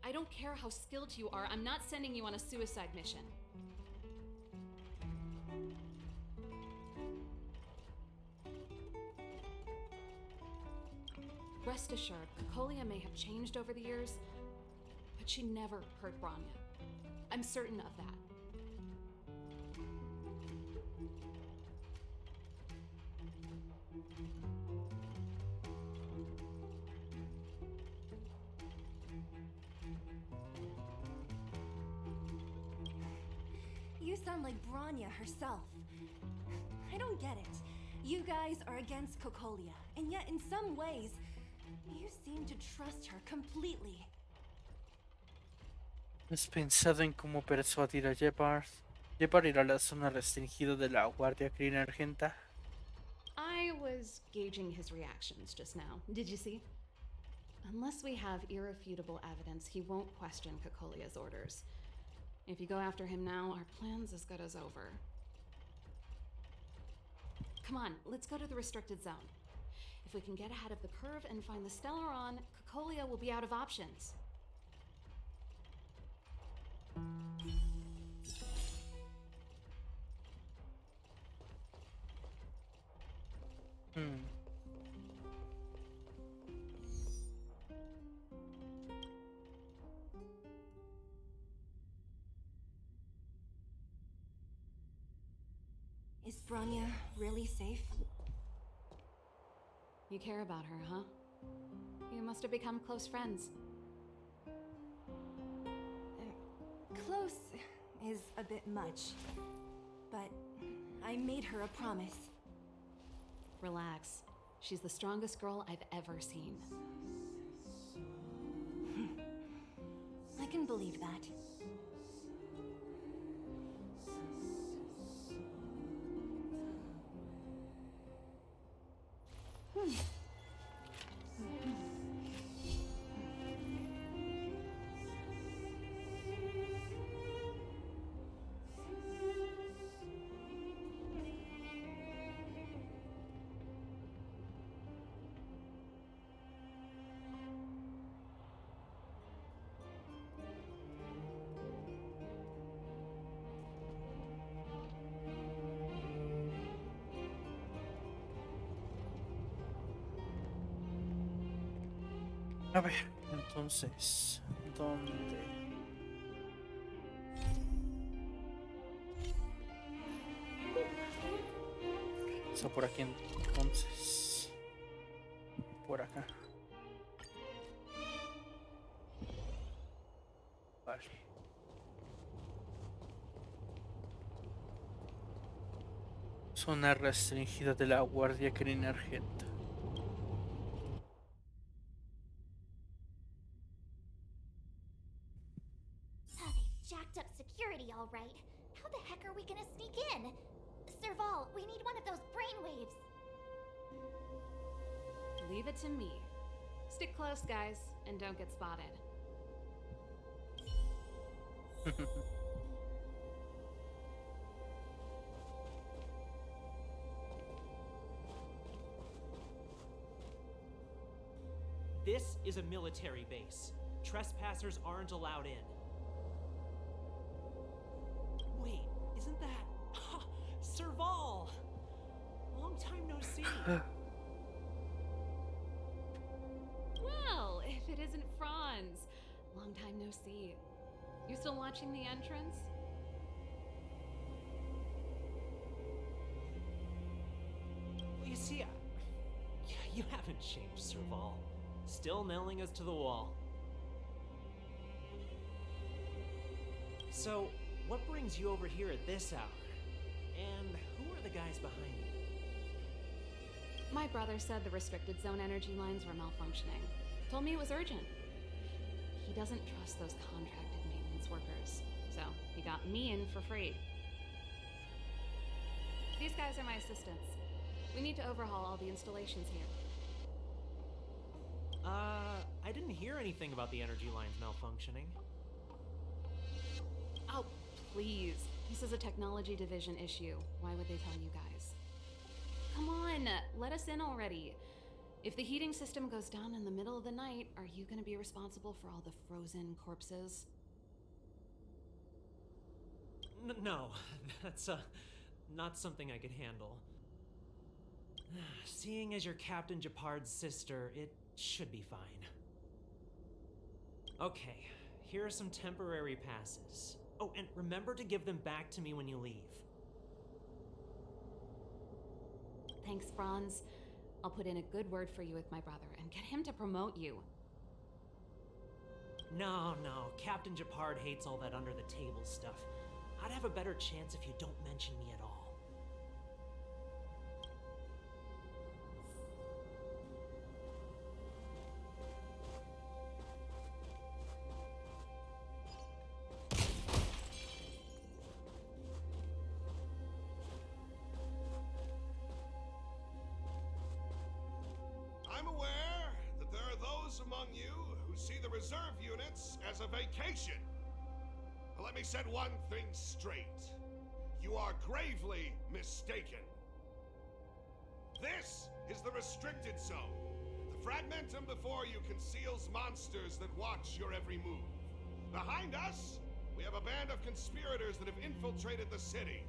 I don't care how skilled you are, I'm not sending you on a suicide mission. Rest assured, Cocolia may have changed over the years, but she never hurt Bronya. I'm certain of that. You sound like Bronya herself. I don't get it. You guys are against Cocolia, and yet in some ways, you seem to trust her completely. ¿Has pensado en cómo persuadir a Shepard ir a la zona restringida de la Guardia Crina Argenta? I was gauging his reactions just now. Did you see? Unless we have irrefutable evidence, he won't question Cocolia's orders. If you go after him now, our plan's as good as over. Come on, let's go to the restricted zone. If we can get ahead of the curve and find the Stellaron, Cocolia will be out of options. Is Bronya really safe? You care about her, huh? You must have become close friends. Close is a bit much, but I made her a promise. Relax. She's the strongest girl I've ever seen. I can believe that. A ver, entonces, ¿dónde? Está por aquí entonces. Por acá. Vale. Zona restringida de la Guardia Crina Argenta. Oh, they've jacked up security, all right. How the heck are we gonna sneak in? Serval, we need one of those brainwaves. Leave it to me. Stick close, guys, and don't get spotted. This is a military base. Trespassers aren't allowed in. Wait, isn't that... Serval! Long time no see. Well, if it isn't Franz. Long time no see. You still watching the entrance? You see, you haven't changed, Serval. Still nailing us to the wall. So, what brings you over here at this hour? And who are the guys behind you? My brother said the restricted zone energy lines were malfunctioning. Told me it was urgent. He doesn't trust those contracted maintenance workers, so he got me in for free. These guys are my assistants. We need to overhaul all the installations here. I didn't hear anything about the energy lines malfunctioning. Oh, please. This is a technology division issue. Why would they tell you guys? Come on, let us in already. If the heating system goes down in the middle of the night, are you gonna be responsible for all the frozen corpses? No, that's, not something I could handle. Seeing as you're Captain Japard's sister, it should be fine. Okay, here are some temporary passes. Oh, and remember to give them back to me when you leave. Thanks, Franz. I'll put in a good word for you with my brother and get him to promote you. No, Captain Japard hates all that under-the-table stuff. I'd have a better chance if you don't mention me at all. I'm aware that there are those among you who see the reserve units as a vacation. But let me set one thing straight. You are gravely mistaken. This is the restricted zone. The fragmentum before you conceals monsters that watch your every move. Behind us, we have a band of conspirators that have infiltrated the city.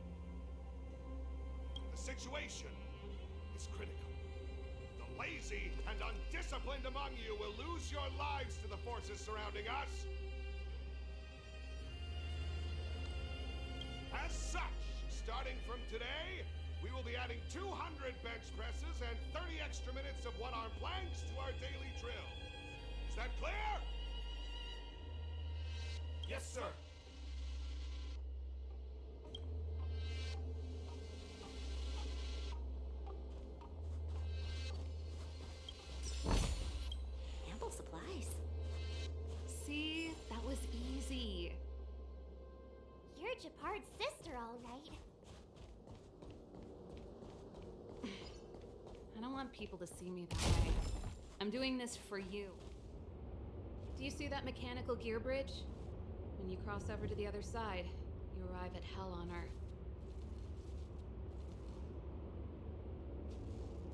The situation is critical. The lazy and undisciplined among you will lose your lives to the forces surrounding us. As such, starting from today, we will be adding 200 bench presses and 30 extra minutes of one-arm planks to our daily drill. Is that clear? Yes, sir. Ample supplies. See? That was easy. You're Japard's sister, all right. I don't want people to see me that way. I'm doing this for you. Do you see that mechanical gear bridge? When you cross over to the other side, you arrive at hell on Earth.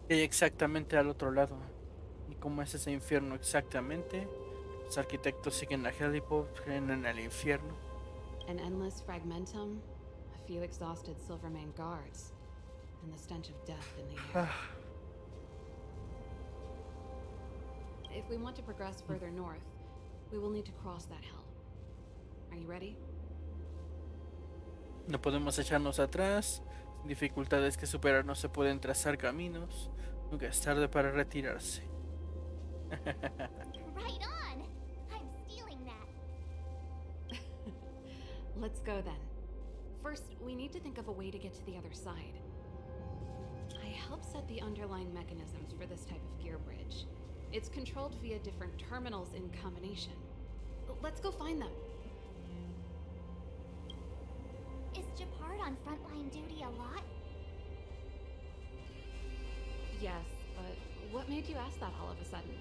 Y exactamente al otro lado. ¿Y cómo es ese infierno exactamente? Los arquitectos siguen a Helipop, creen en el infierno. An endless fragmentum, a few exhausted Silvermane guards, and the stench of death in the air. If we want to progress further north, we will need to cross that hell. Are you ready? No podemos echarnos atrás. Sin dificultades que superar no se pueden trazar caminos. Nunca es tarde para retirarse. Right on! I'm stealing that. Let's go then. First, we need to think of a way to get to the other side. I helped set the underlying mechanisms for this type of gear bridge. It's controlled via different terminals in combination. Let's go find them. Is Japard on frontline duty a lot? Yes, but what made you ask that all of a sudden?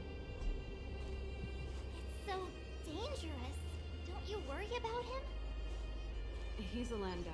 It's so dangerous. Don't you worry about him? He's a Landau.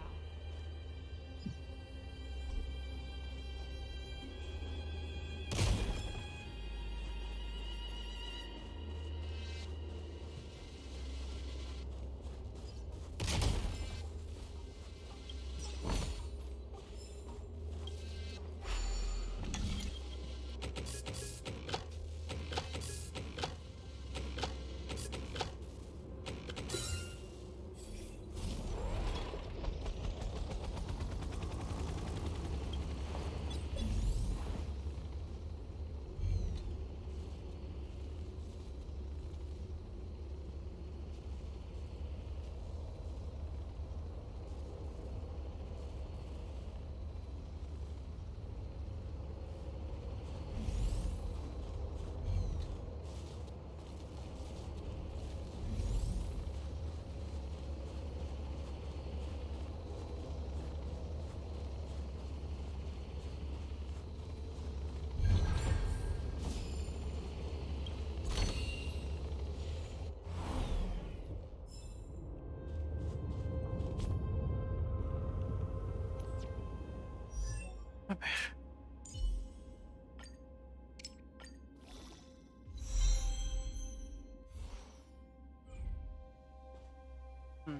A ver.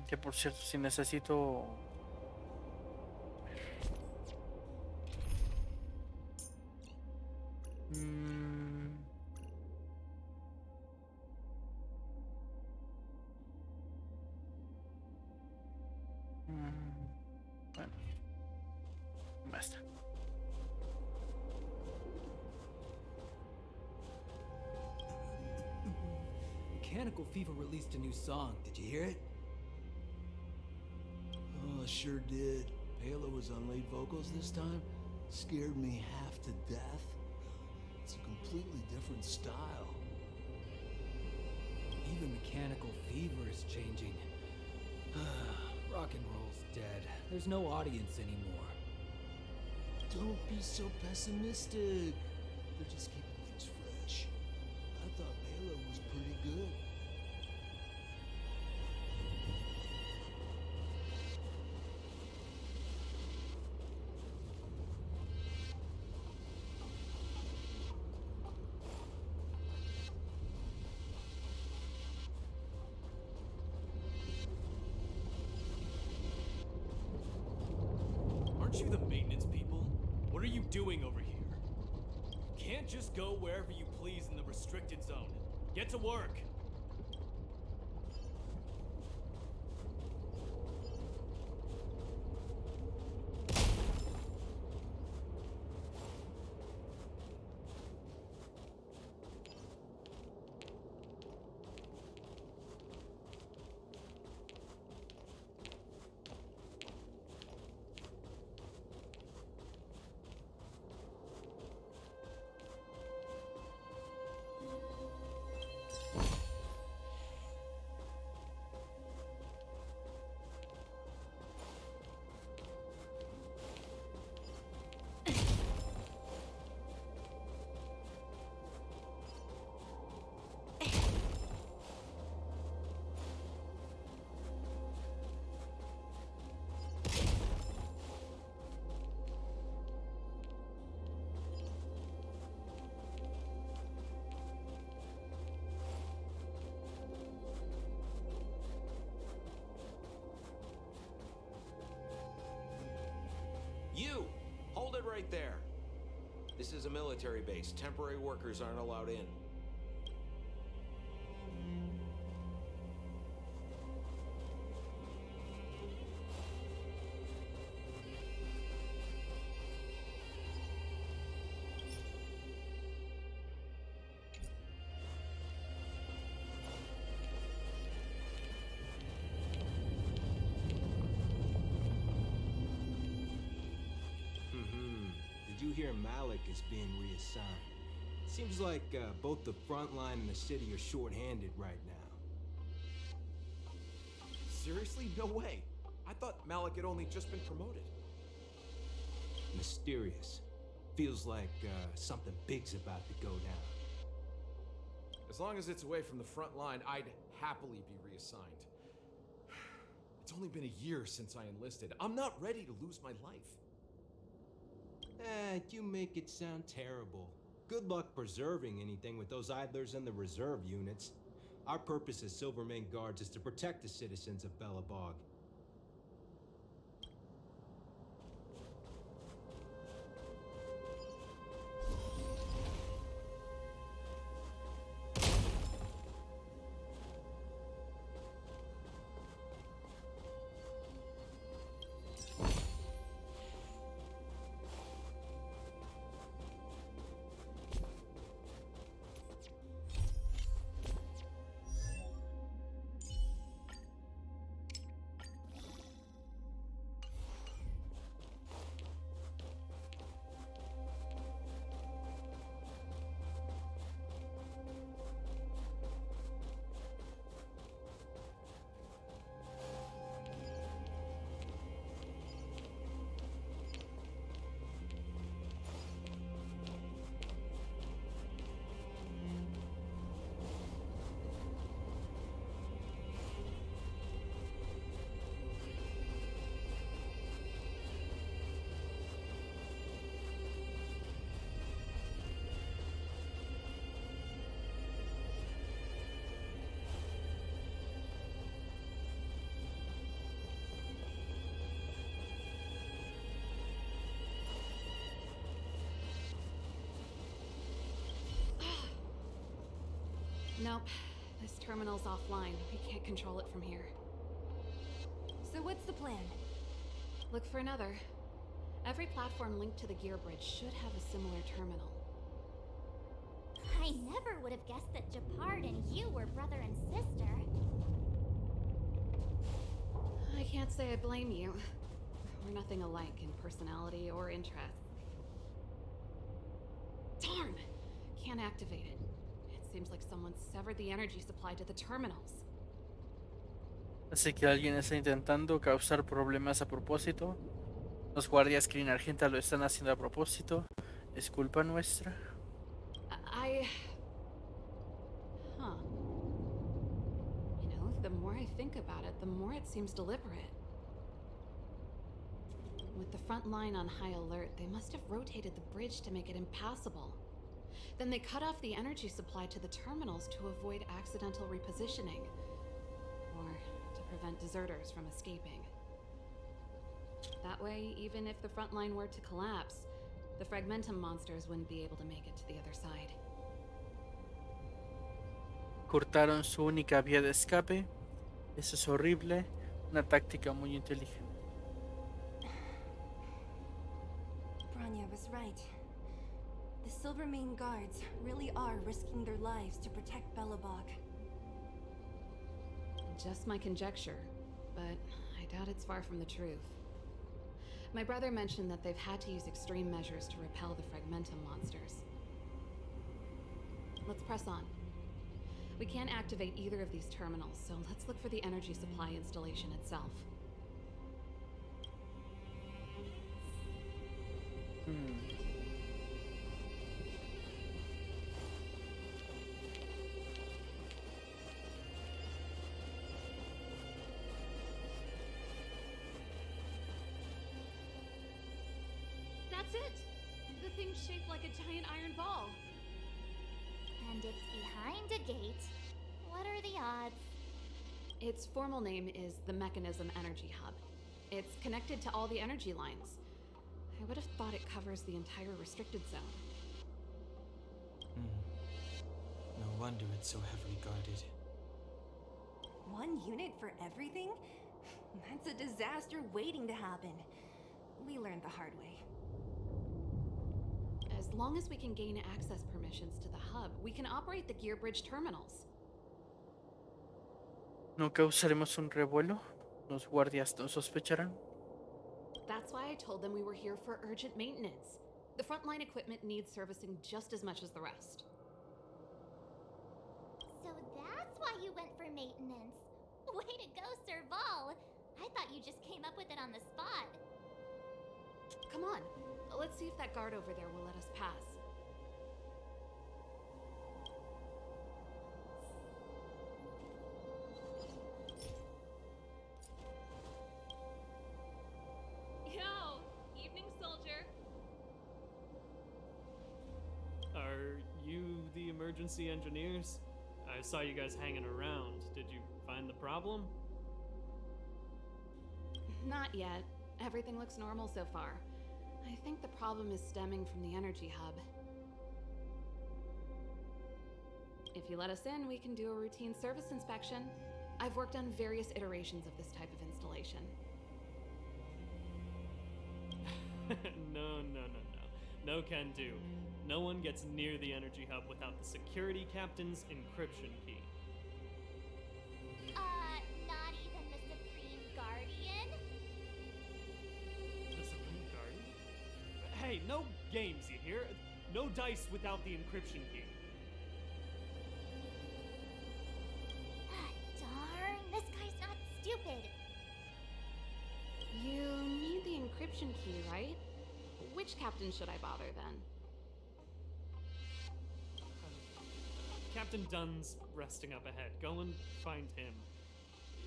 Que por cierto, si necesito... Mm, bueno, basta. Mechanical Fever released a new song. Did you hear it? Oh, I sure did. Palo was on lead vocals this time. Scared me half to death. It's a completely different style. Even Mechanical Fever is changing. Rock and roll's dead. There's no audience anymore. Don't be so pessimistic. They're just keeping things fresh. I thought Palo was pretty good. Aren't you the maintenance people? What are you doing over here? You can't just go wherever you please in the restricted zone. Get to work! You! Hold it right there. This is a military base. Temporary workers aren't allowed in. hear Malik is being reassigned. Seems like both the front line and the city are short-handed right now. Seriously? No way. I thought Malik had only just been promoted. Mysterious. Feels like something big's about to go down. As long as it's away from the front line, I'd happily be reassigned. It's only been a year since I enlisted. I'm not ready to lose my life. You make it sound terrible. Good luck preserving anything with those idlers and the reserve units. Our purpose as Silvermane Guards is to protect the citizens of Belobog. Nope. This terminal's offline. We can't control it from here. So what's the plan? Look for another. Every platform linked to the gear bridge should have a similar terminal. I never would have guessed that Japard and you were brother and sister. I can't say I blame you. We're nothing alike in personality or interest. Darn! Can't activate it. It seems like someone severed the energy supply to the terminals. Así que alguien está intentando causar problemas a propósito. Los guardias Green Argenta lo están haciendo a propósito. ¿Es culpa nuestra? Huh. You know, the more I think about it, the more it seems deliberate. With the front line on high alert, they must have rotated the bridge to make it impassable. Then they cut off the energy supply to the terminals to avoid accidental repositioning. Or to prevent deserters from escaping. That way, even if the front line were to collapse, the Fragmentum monsters wouldn't be able to make it to the other side. Cortaron su única vía de escape. Eso es horrible. Una táctica muy inteligente. Branya was right. The Silvermane Guards really are risking their lives to protect Belobog. Just my conjecture, but I doubt it's far from the truth. My brother mentioned that they've had to use extreme measures to repel the Fragmentum monsters. Let's press on. We can't activate either of these terminals, so let's look for the energy supply installation itself. That's it! The thing's shaped like a giant iron ball. And it's behind a gate. What are the odds? Its formal name is the Mechanism Energy Hub. It's connected to all the energy lines. I would have thought it covers the entire restricted zone. No wonder it's so heavily guarded. One unit for everything? That's a disaster waiting to happen. We learned the hard way. As long as we can gain access permissions to the hub, we can operate the gear bridge terminals. ¿No causaremos un revuelo? ¿Los guardias no sospecharán? That's why I told them we were here for urgent maintenance. The frontline equipment needs servicing just as much as the rest. So that's why you went for maintenance. Way to go, Serval. I thought you just came up with it on the spot. Come on, let's see if that guard over there will let us pass. Yo, evening, soldier. Are you the emergency engineers? I saw you guys hanging around. Did you find the problem? Not yet. Everything looks normal so far. I think the problem is stemming from the energy hub. If you let us in, we can do a routine service inspection. I've worked on various iterations of this type of installation. No. No can do. No one gets near the energy hub without the security captain's encryption key. Not even the Supreme Guardian? The Supreme Guardian? Hey, no games, you hear? No dice without the encryption key. Darn, this guy's not stupid. You need the encryption key, right? Which captain should I bother then? Captain Dunn's resting up ahead. Go and find him.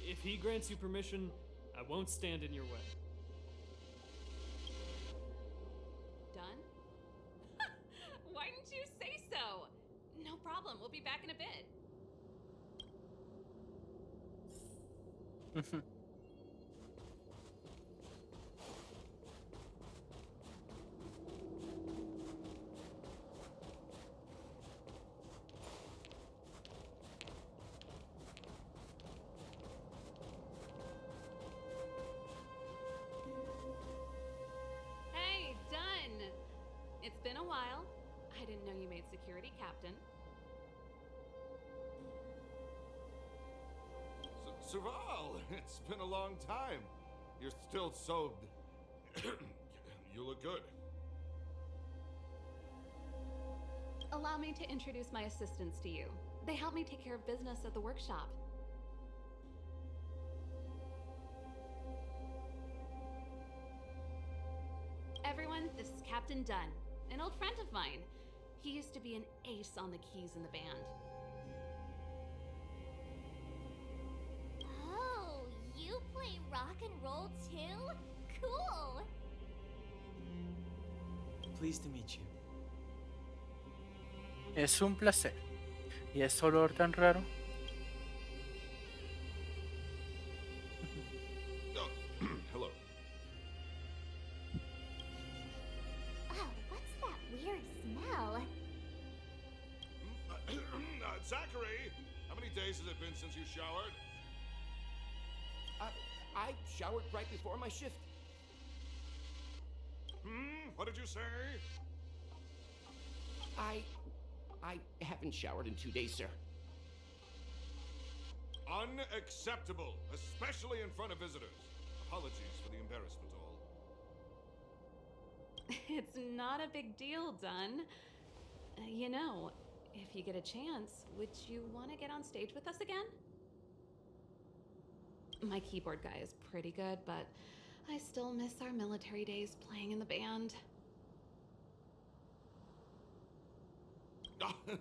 If he grants you permission, I won't stand in your way. Done? Why didn't you say so? No problem, we'll be back in a bit. Hey, Dunn! It's been a while. I didn't know you made security captain. Serval, it's been a long time. You're still so... You look good. Allow me to introduce my assistants to you. They help me take care of business at the workshop. Everyone, this is Captain Dunn, an old friend of mine. He used to be an ace on the keys in the band. Oh, you play rock and roll too? Cool! Pleased to meet you. Es un placer. ¿Y ese olor tan raro? Oh, hello. Oh, what's that weird smell? Zachary, how many days has it been since you showered? I showered right before my shift. What did you say? I haven't showered in 2 days, sir. Unacceptable, especially in front of visitors. Apologies for the embarrassment, all. It's not a big deal, Dunn. You know, if you get a chance, would you want to get on stage with us again? My keyboard guy is pretty good, but I still miss our military days playing in the band.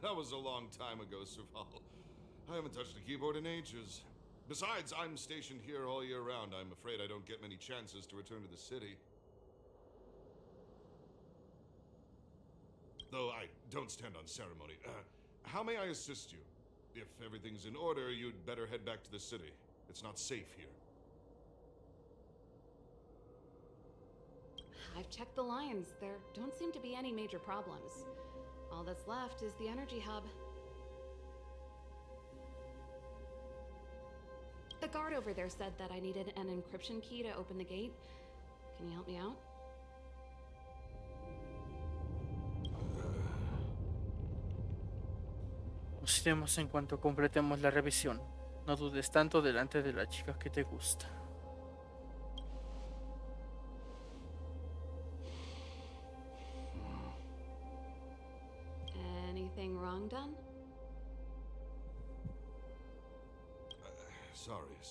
That was a long time ago, Serval. I haven't touched a keyboard in ages. Besides, I'm stationed here all year round. I'm afraid I don't get many chances to return to the city. Though I don't stand on ceremony. How may I assist you? If everything's in order, you'd better head back to the city. It's not safe here. I've checked the lines. There don't seem to be any major problems. All that's left is the energy hub. The guard over there said that I needed an encryption key to open the gate. Can you help me out? Nos iremos en cuanto completemos la revisión. No dudes tanto delante de la chica que te gusta.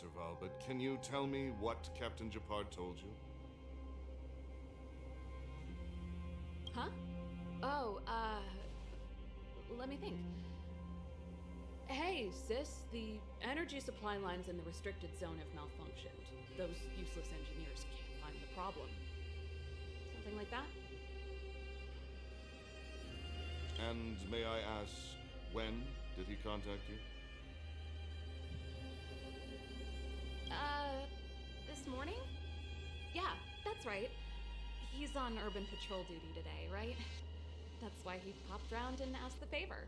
Serval, but can you tell me what Captain Japard told you? Huh? Oh, let me think. Hey, sis, the energy supply lines in the restricted zone have malfunctioned. Those useless engineers can't find the problem. Something like that? And may I ask, when did he contact you? This morning? Yeah, that's right. He's on urban patrol duty today, right? That's why he popped around and asked the favor.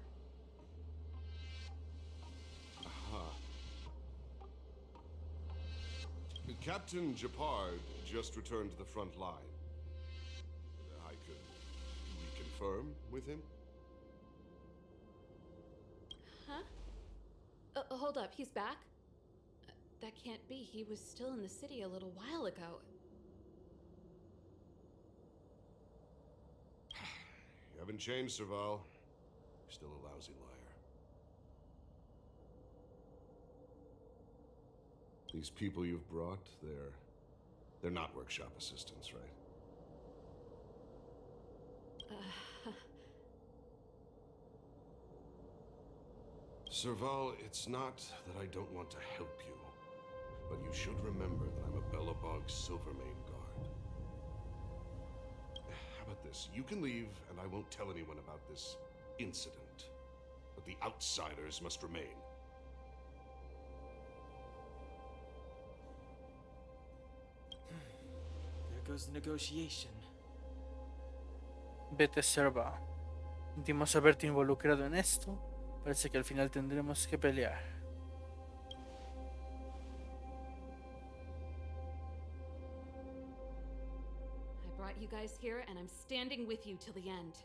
Aha. Captain Japard just returned to the front line. I could reconfirm with him? Huh? Hold up, he's back? That can't be. He was still in the city a little while ago. You haven't changed, Serval. You're still a lousy liar. These people you've brought, they're not workshop assistants, right? Serval, it's not that I don't want to help you, but you should remember that I'm a Belobog Silvermane guard. How about this? You can leave, and I won't tell anyone about this incident, but the outsiders must remain. There goes the negotiation. Vete, Serval. Sentimos haberte involucrado en esto. Parece que al final tendremos que pelear. I brought you guys here, and I'm standing with you till the end.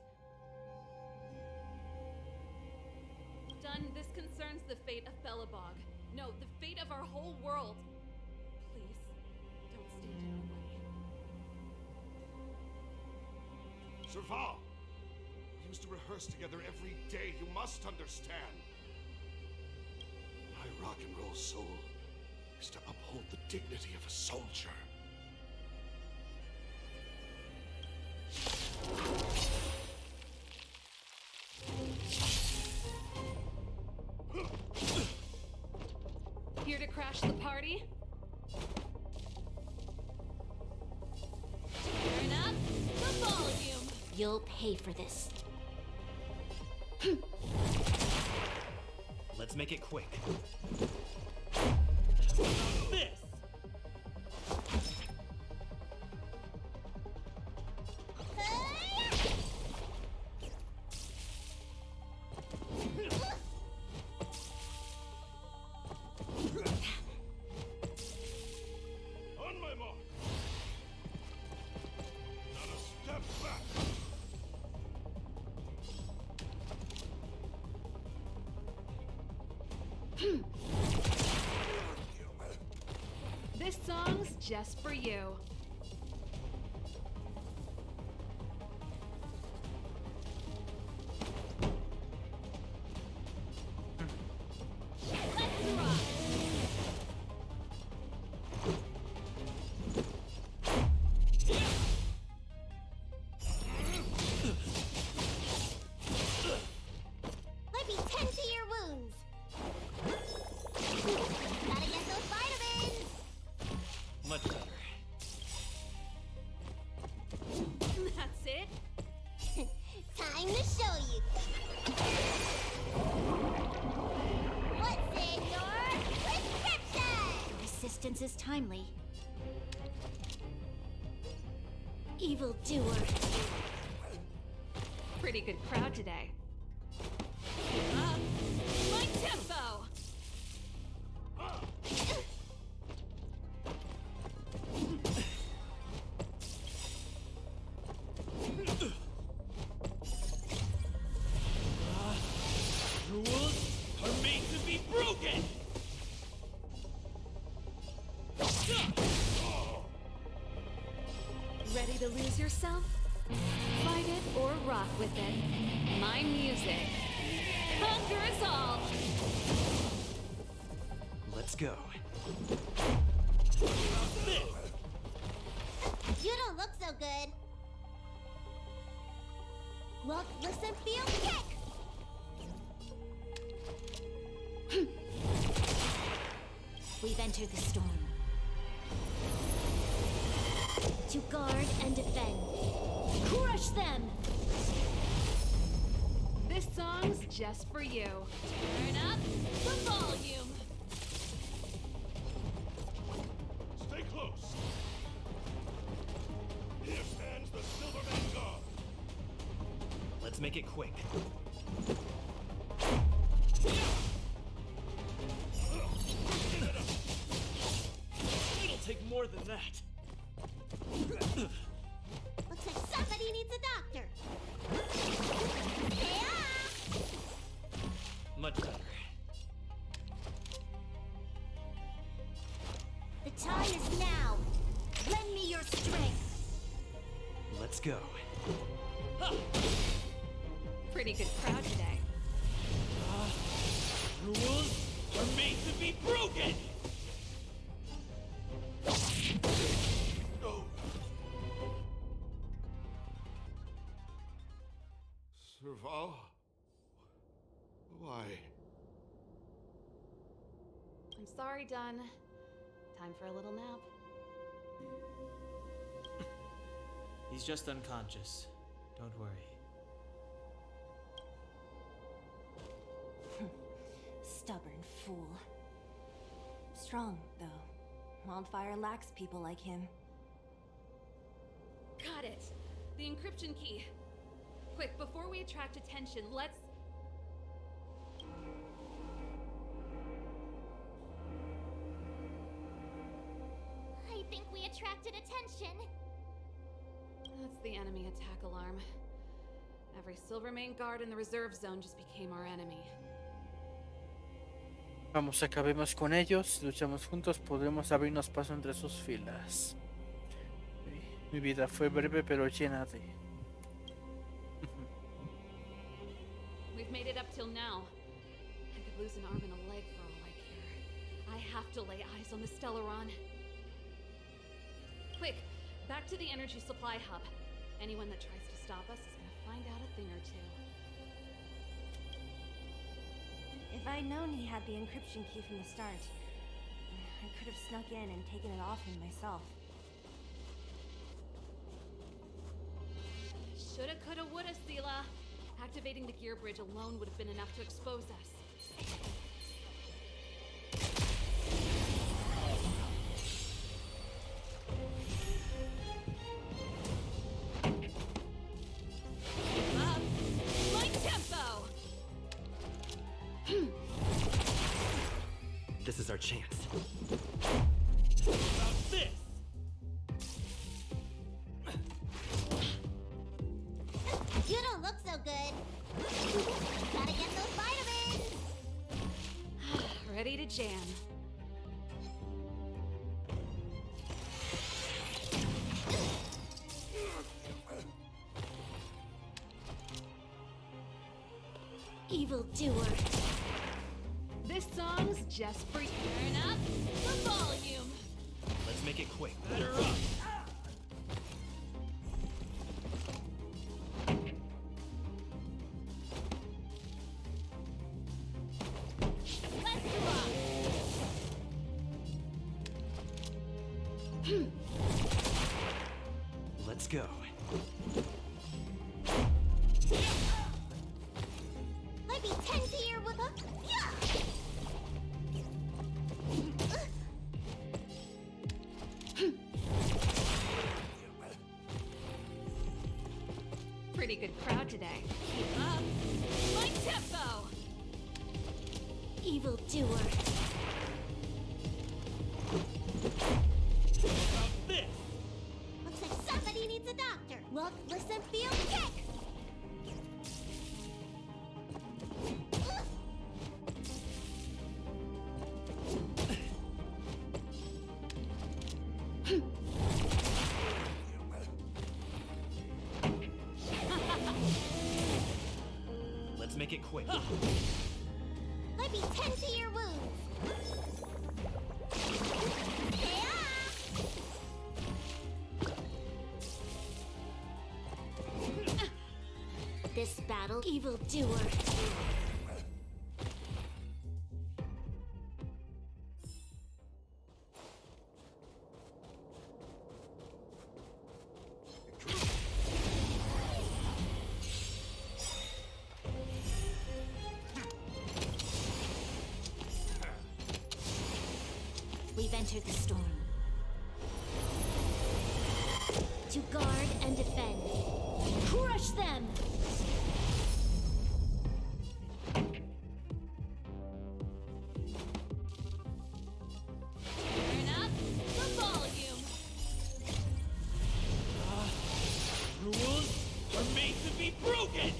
Done. This concerns the fate of Belobog. No, the fate of our whole world. Please, don't stand in our way. Serval! We used to rehearse together every day, you must understand. My rock and roll soul is to uphold the dignity of a soldier. Here to crash the party? Turn up the volume. You'll pay for this. Let's make it quick. This! On my mark! Not a step back! This song's just for you. Let's rock! Let me tend to your wounds. Gotta get those vitamins. Much better. That's it? Time to show you. What's in your prescription? Resistance is timely. Evildoer. Pretty good crowd today. Up my tempo! Rules are made to be broken! Ready to lose yourself? Fight it or rock with it. My music. Conquer us all! Let's go. You don't look so good. Look, listen, feel, kick! We've entered the storm. To guard and defend. Crush them! This song's just for you. Turn up the volume. Stay close. Here stands the Silverman Guard. Let's make it quick. It'll take more than that. Looks like somebody needs a doctor. Yeah! Much better. The time is now. Lend me your strength. Let's go. Pretty good crowd today. Rules are made to be broken! Serval? Why? I'm sorry, Dunn. Time for a little nap. He's just unconscious. Don't worry. Stubborn fool. Strong, though. Wildfire lacks people like him. Got it. The encryption key. Quick, before we attract attention, let's... I think we attracted attention. That's the enemy attack alarm. Every Silvermane guard in the reserve zone just became our enemy. Vamos, acabemos con ellos. Si luchamos juntos, podremos abrirnos paso entre sus filas. Mi vida fue breve pero llena de... We've made it up till now. I could lose an arm and a leg for all I care. I have to lay eyes on the Stellaron. Quick, back to the energy supply hub. Anyone that tries to stop us is gonna find out a thing or two. If I'd known he had the encryption key from the start, I could have snuck in and taken it off him myself. Shoulda, coulda, woulda, Sela. Activating the gear bridge alone would have been enough to expose us. Up! My tempo! This is our chance. About this! You don't look so good. Gotta get those vitamins. Ready to jam. Evildoer. This song's just for you. Turn up the volume. Let's make it quick. Better up! Let's rock. Let's go. Might be 10 to your with a... Yeah! Pretty good crowd today. Keep up. My tempo! Evildoer. About this! Looks like somebody needs a doctor. Look, listen, feel, kick! Let's make it quick. Might be 10 to your wounds. This battle, evildoer. We've entered the storm. To guard and defend. Crush them! Turn up the volume. Rules are made to be broken!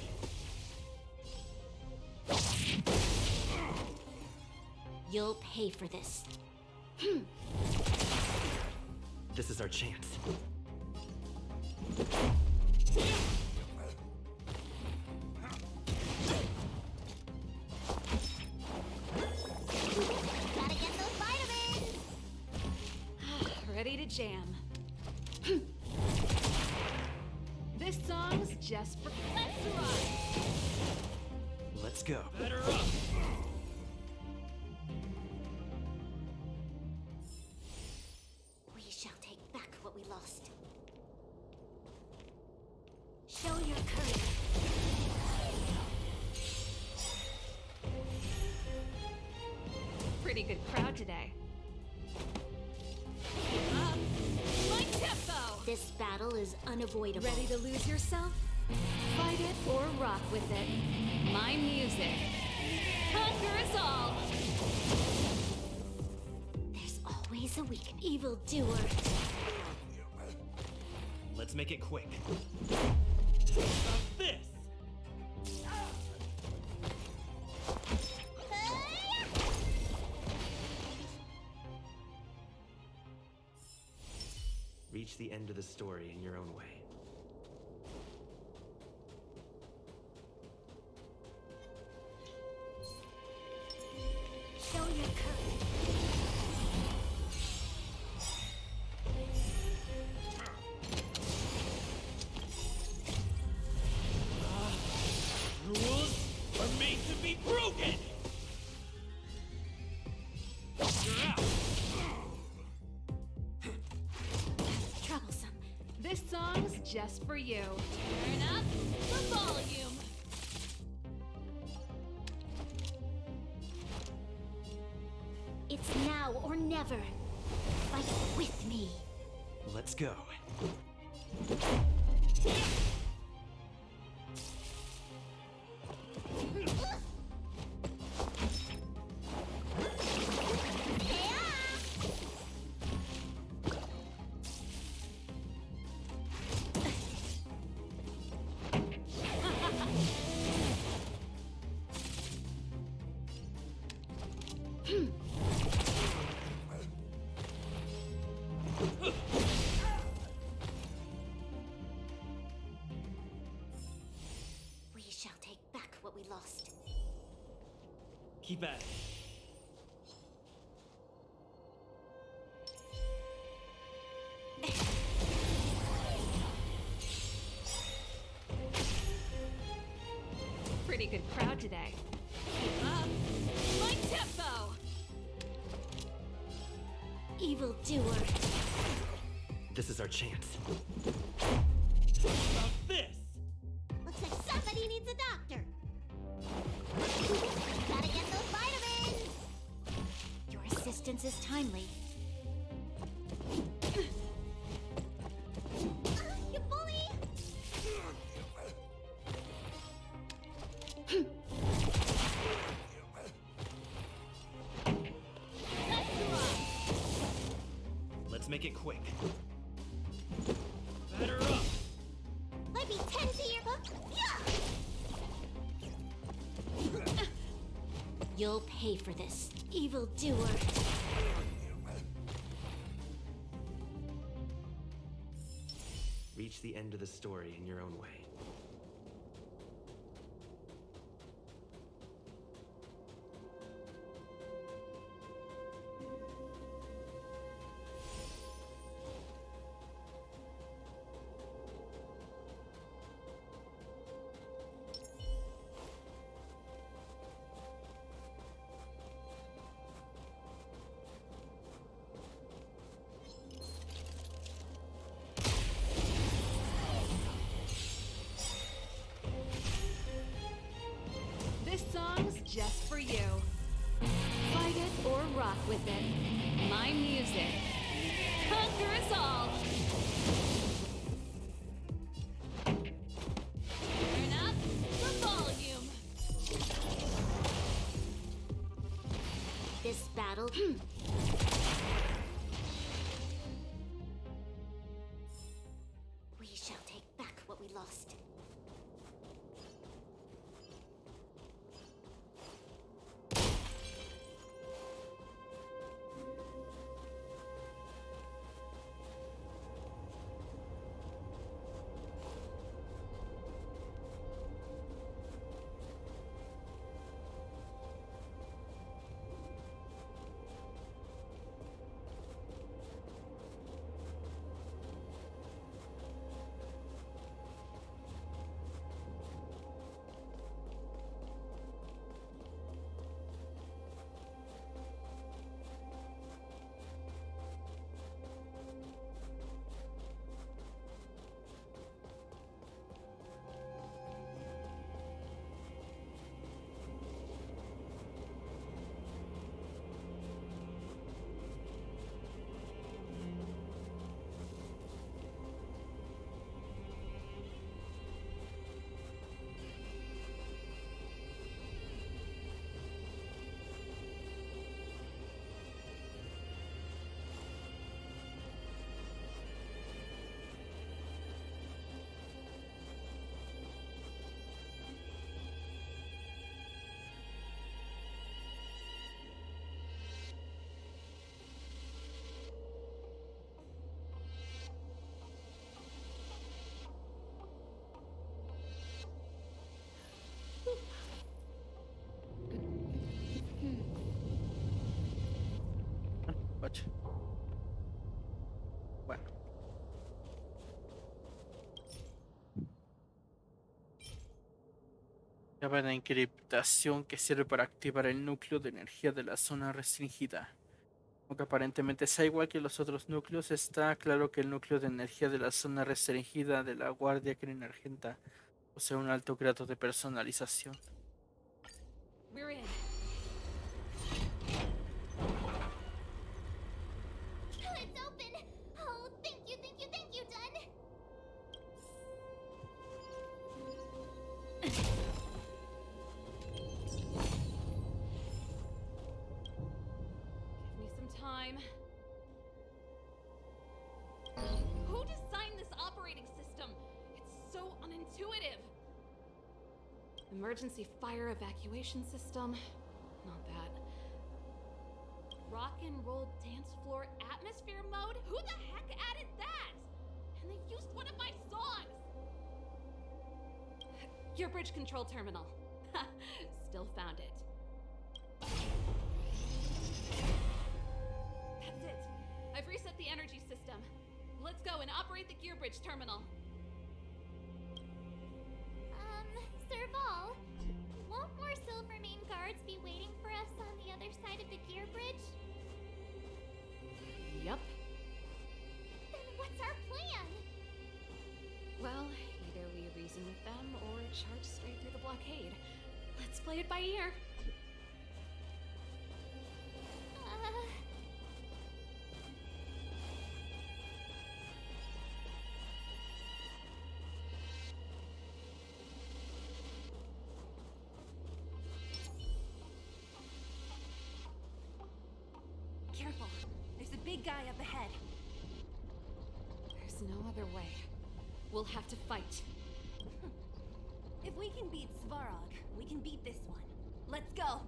You'll pay for this. This is our chance. Gotta get those vitamins! Ready to jam. This song's just for. Let's ride! Let's go. Better up! We shall take back what we lost. Show your courage. Pretty good crowd today. Up my tempo. This battle is unavoidable. Ready to lose yourself? Fight it or rock with it. My music. Conquer us all. There's always a weak evildoer. Let's make it quick. About this! Reach the end of the story in your own way. Show your courage. Rules are made to be broken! You're out! Troublesome. This song's just for you. Turn up the volume. It's now or never. Fight with me. Let's go. We shall take back what we lost. Keep at it. Pretty good crowd today. Up my tempo. Evildoer. This is our chance. About this! Looks like somebody needs a doctor. Gotta get those vitamins. Your assistance is timely. You bully! Let's make it quick. Better up! Let me tend to your book. You'll pay for this, evildoer. Reach the end of the story in your own way. just for you. Fight it or rock with it. My music. Conquer us all. Turn up the volume. This battle. We shall take back what we lost. Ocho. Bueno. Llave de encriptación que sirve para activar el núcleo de energía de la zona restringida. Aunque aparentemente sea igual que los otros núcleos, está claro que el núcleo de energía de la zona restringida de la Guardia Criminargenta posee un alto grado de personalización. We're in. It's open! Oh, thank you, Dun! Give me some time. Who designed this operating system? It's so unintuitive. Emergency fire evacuation system? Not that. Rock and roll dance floor atmosphere mode? Who the heck added that? And they used one of my songs! Your bridge control terminal. Still found it. That's it. I've reset the energy system. Let's go and operate the gear bridge terminal. Serval, won't more Silvermane guards be waiting for us on the other side of the gear bridge? Yup. Then what's our plan? Well, either we reason with them or charge straight through the blockade. Let's play it by ear. Careful. There's a big guy up ahead. There's no other way. We'll have to fight. If we can beat Svarog, we can beat this one. Let's go!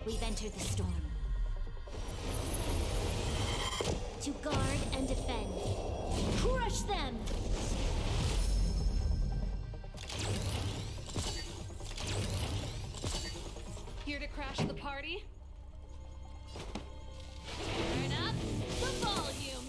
We've entered the storm. To guard and defend. Crush them! Here to crash the party? Turn up the volume!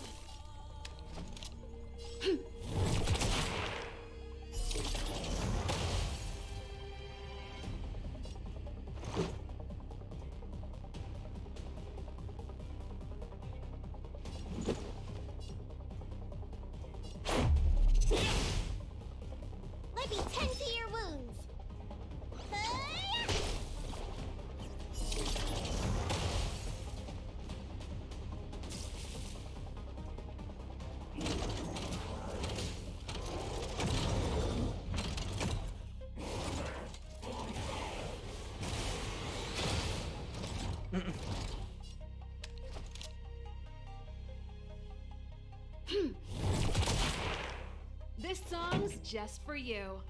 This song's just for you.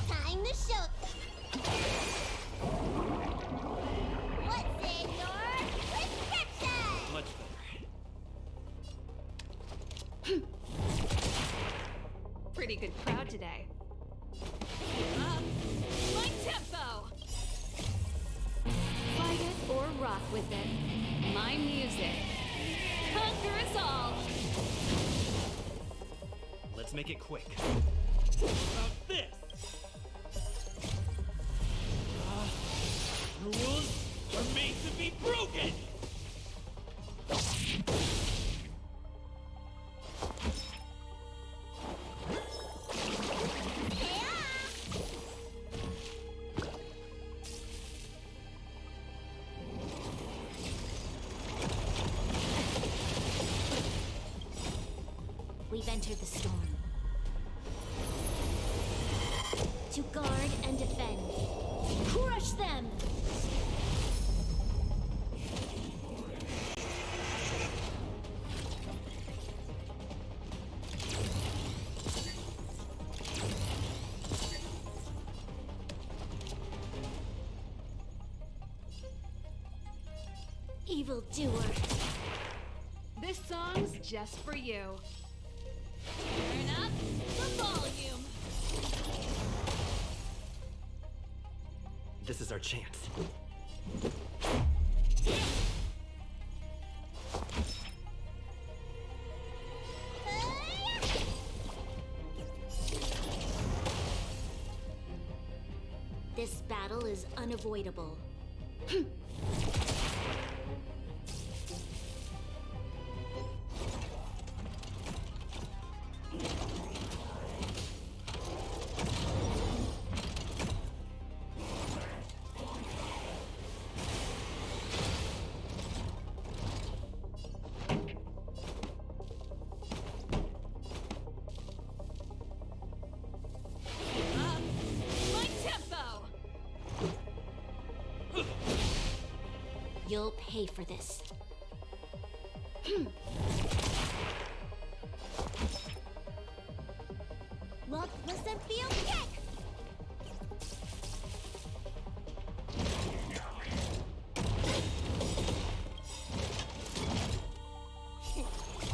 Time to show. What's in your prescription? Much better. Pretty good crowd today. Up my tempo. Fight it or rock with it. My music. Conquer us all. Let's make it quick. About this. Rules are made to be broken. We've entered the storm. To guard and defend. Crush them! Evildoer. This song's just for you. Turn up the volume. This is our chance. This battle is unavoidable. Up my tempo. You'll pay for this. Look, listen, feel, kick!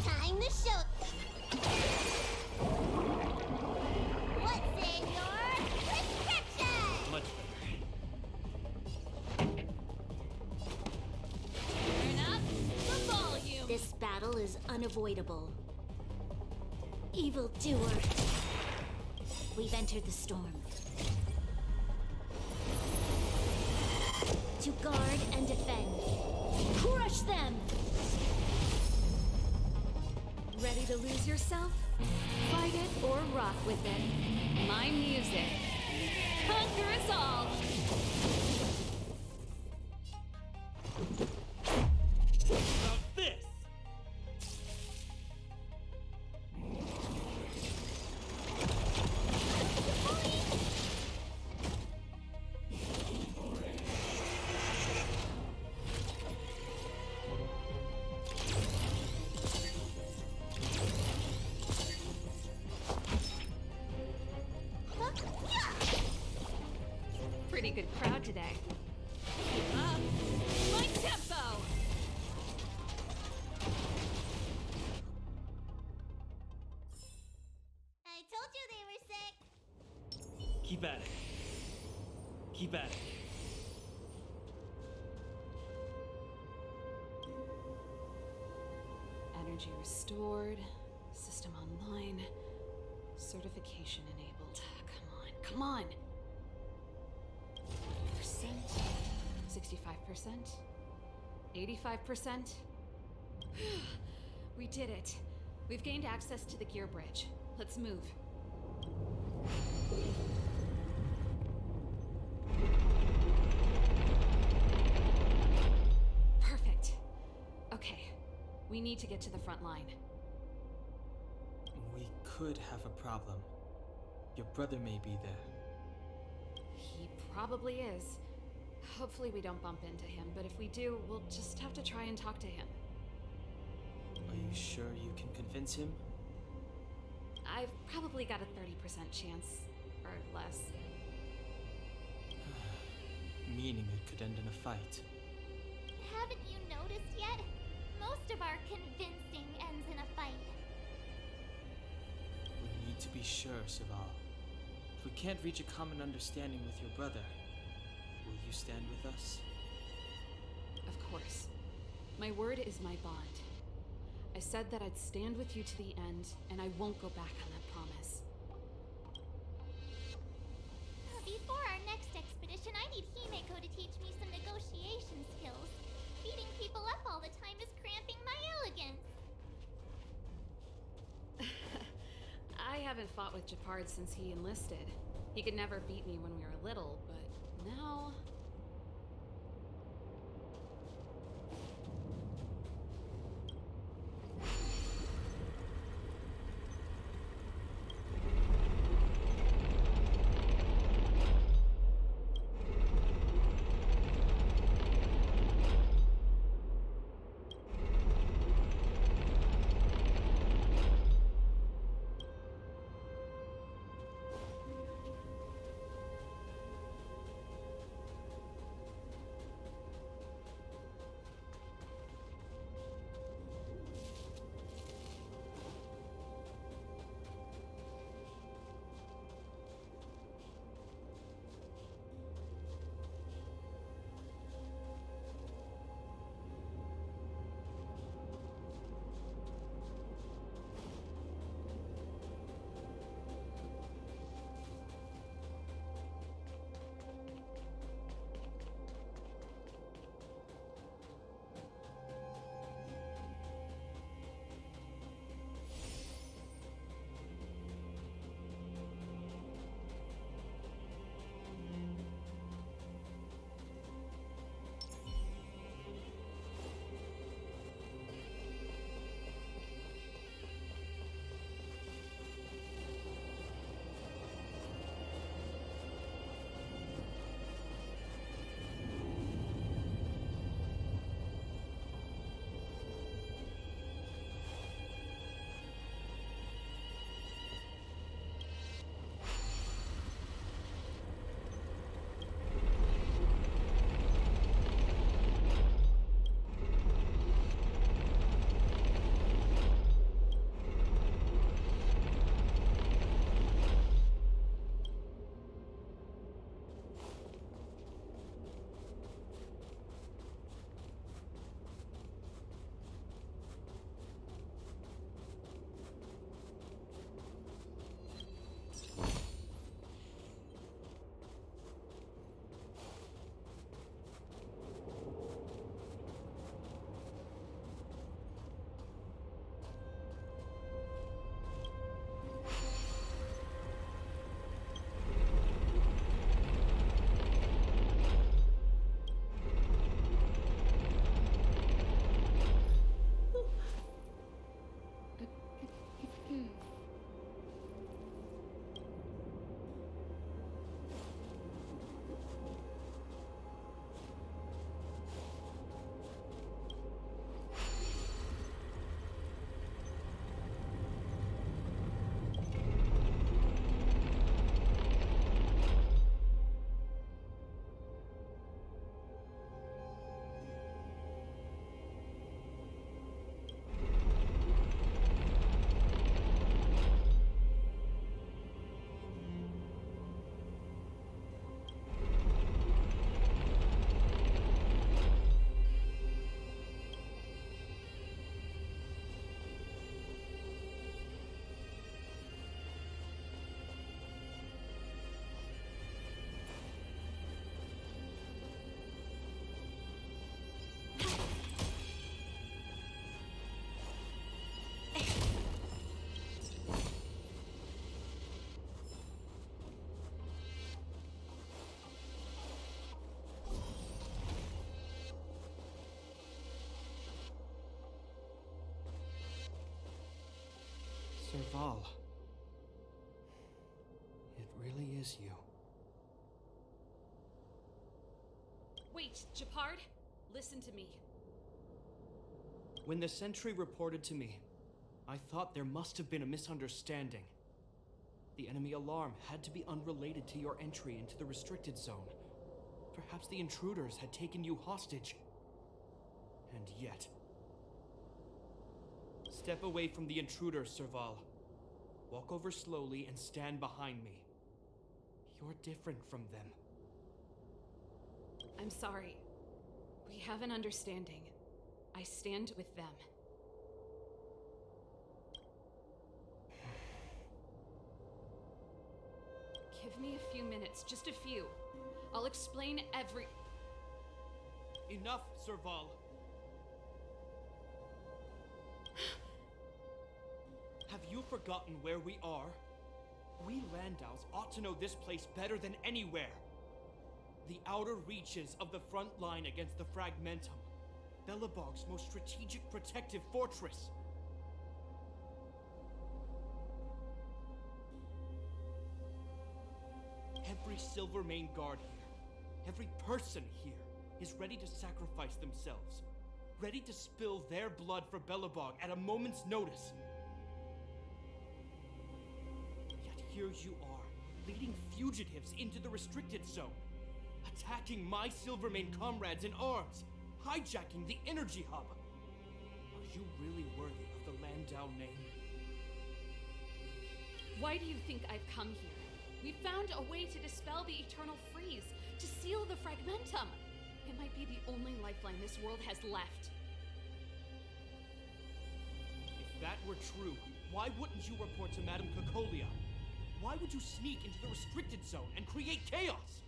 Time to show. What's in your prescription? Much Turn up the volume. This battle is unavoidable. Evildoer. We've entered the storm. To guard and defend. Crush them! Ready to lose yourself? Fight it or rock with it. My music. Conquer us all. About this. Pretty good crowd today. Up my tempo. I told you they were sick. Keep at it. Keep at it. Energy restored. System online. Certification enabled. Come on. Percent. 65%. 85%. We did it. We've gained access to the gear bridge. Let's move. We need to get to the front line. We could have a problem. Your brother may be there. He probably is. Hopefully we don't bump into him, but if we do, we'll just have to try and talk to him. Are you sure you can convince him? I've probably got a 30% chance, or less. Meaning it could end in a fight. Haven't you noticed yet? Most of our convincing ends in a fight. We need to be sure, Sival. If we can't reach a common understanding with your brother, will you stand with us? Of course. My word is my bond. I said that I'd stand with you to the end, and I won't go back on that promise. Before our next expedition, I need Himeko to teach me some negotiation skills. Beating people up all the time is cramping my elegance. I haven't fought with Japard since he enlisted. He could never beat me when we were little, but now... Serval. It really is you. Wait, Japard, listen to me. When the sentry reported to me, I thought there must have been a misunderstanding. The enemy alarm had to be unrelated to your entry into the restricted zone. Perhaps the intruders had taken you hostage. And yet... Step away from the intruders, Serval. Walk over slowly and stand behind me. You're different from them. I'm sorry. We have an understanding. I stand with them. Give me a few minutes, just a few. I'll explain every... Enough, Serval. Have you forgotten where we are? We Landaus ought to know this place better than anywhere. The outer reaches of the front line against the Fragmentum. Belobog's most strategic protective fortress. Every Silvermane guard here, every person here, is ready to sacrifice themselves. Ready to spill their blood for Belobog at a moment's notice. Yet here you are, leading fugitives into the restricted zone. Attacking my Silvermane comrades in arms, hijacking the energy hub. Are you really worthy of the Landau name? Why do you think I've come here? We found a way to dispel the eternal freeze, to seal the Fragmentum. It might be the only lifeline this world has left. If that were true, why wouldn't you report to Madame Cocolia? Why would you sneak into the restricted zone and create chaos?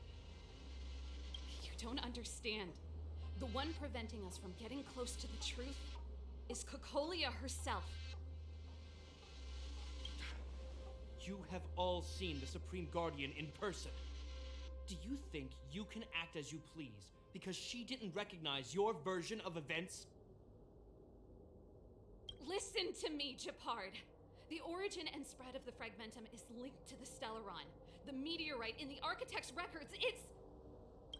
You don't understand. The one preventing us from getting close to the truth is Cocolia herself. You have all seen the Supreme Guardian in person. Do you think you can act as you please because she didn't recognize your version of events? Listen to me, Japard. The origin and spread of the Fragmentum is linked to the Stellaron. The meteorite in the Architect's records, it's...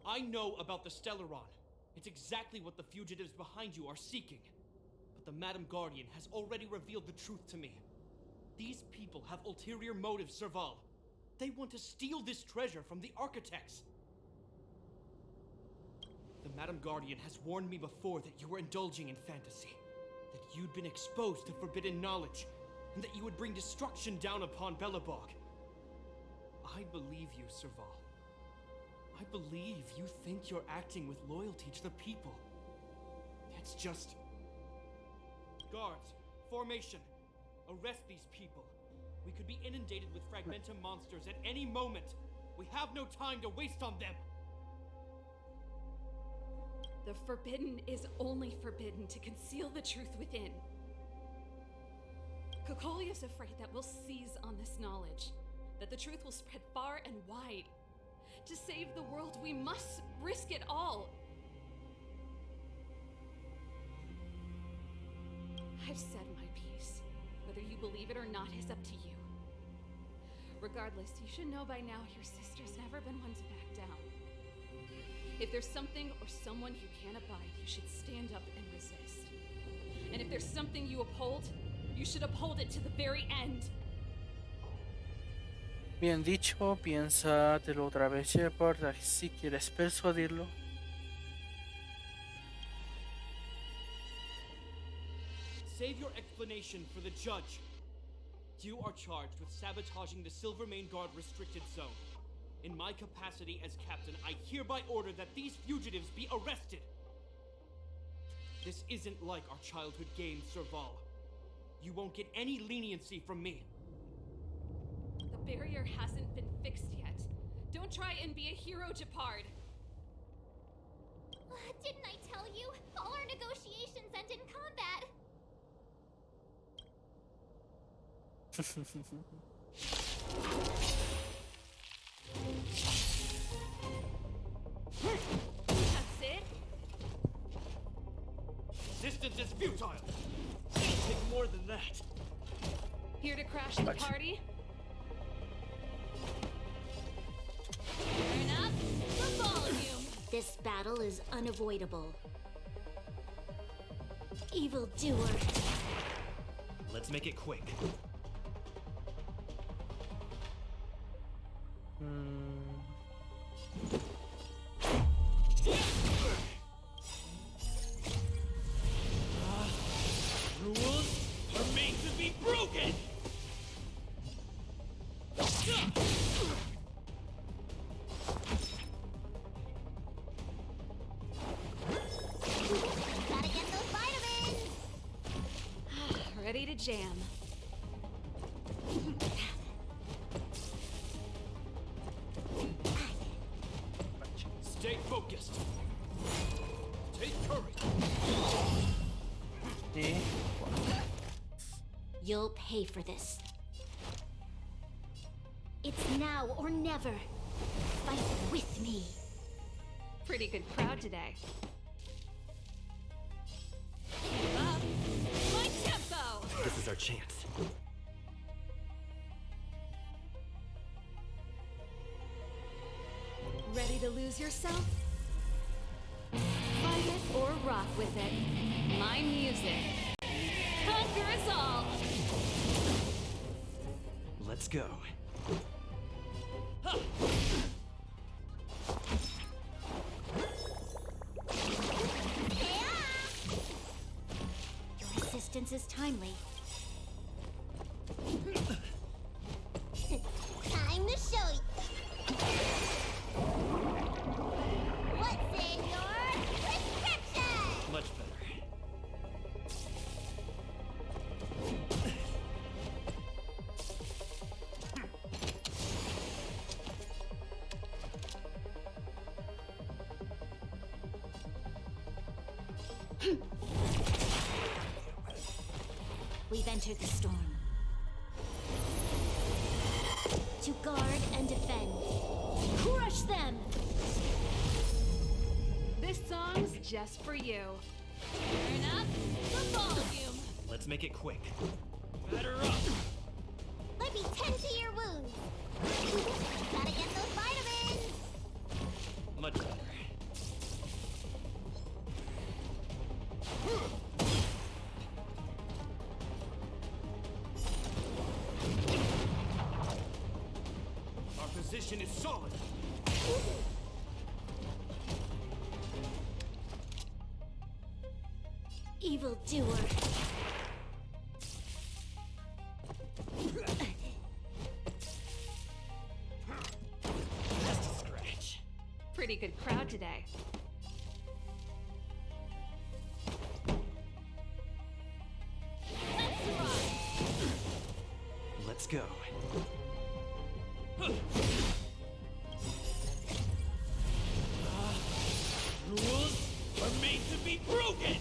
I know about the Stellaron. It's exactly what the fugitives behind you are seeking. But the Madam Guardian has already revealed the truth to me. These people have ulterior motives, Serval. They want to steal this treasure from the Architects. The Madam Guardian has warned me before that you were indulging in fantasy. That you'd been exposed to forbidden knowledge. And that you would bring destruction down upon Belobog. I believe you, Serval. I believe you think you're acting with loyalty to the people. It's just... Guards, formation. Arrest these people. We could be inundated with Fragmentum monsters at any moment. We have no time to waste on them. The forbidden is only forbidden to conceal the truth within. Cocolia's afraid that we'll seize on this knowledge, that the truth will spread far and wide. To save the world, we must risk it all. I've said my piece. Whether you believe it or not is up to you. Regardless, you should know by now your sister's never been one to back down. If there's something or someone you can't abide, you should stand up and resist. And if there's something you uphold, you should uphold it to the very end. Bien dicho, piénsatelo otra vez, Shepard, si quieres persuadirlo. Save your explanation for the judge. You are charged with sabotaging the Silvermane Guard restricted zone. In my capacity as captain, I hereby order that these fugitives be arrested. This isn't like our childhood game, Serval. You won't get any leniency from me. The barrier hasn't been fixed yet. Don't try and be a hero, Japard. Didn't I tell you? All our negotiations end in combat. That's it? Resistance is futile! Take more than that. Here to crash the Watch. party? Turn up the volume. This battle is unavoidable. Evildoer. Let's make it quick. Rules are made to be broken! Gotta get those vitamins! Ready to jam. Stay focused. Take courage. Sí. You'll pay for this. It's now or never. Fight with me. Pretty good crowd today. Keep up my tempo. This is our chance. Ready to lose yourself? Fight it or rock with it. My music conquers all. Let's go. Your assistance is timely. Time to show you. What's in your prescription? Much better. We've entered the storm. To guard and defend. Crush them! This song's just for you. Turn up the volume. Let's make it quick. Batter up! Let me tend to your wounds. Gotta get those vitamins! Much better. Our position is solid. Evildoer. Just a scratch. Pretty good crowd today. Let's go. Rules are made to be broken!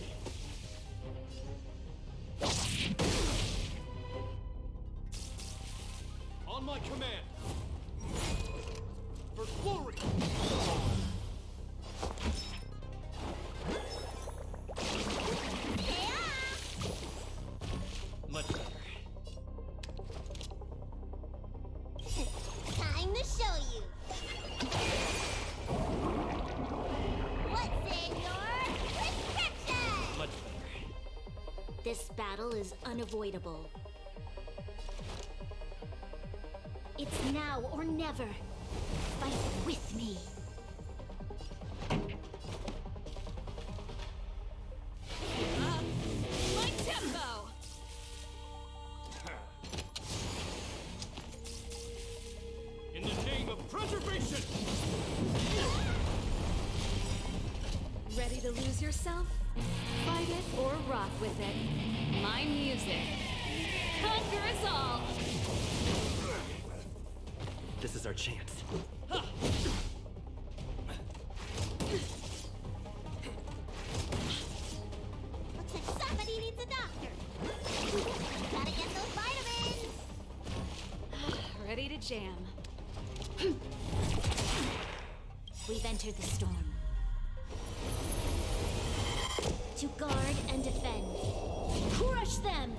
On my command! For glory! Much better. Time to show you. What's in your prescription? Much better. This battle is unavoidable. It's now or never. Fight with me. Keep up my tempo. In the name of preservation! Ready to lose yourself? Fight it or rock with it. My music conquers all. This is our chance. Looks like somebody needs a doctor. Gotta get those vitamins. Ready to jam. We've entered the storm. To guard and defend. Crush them!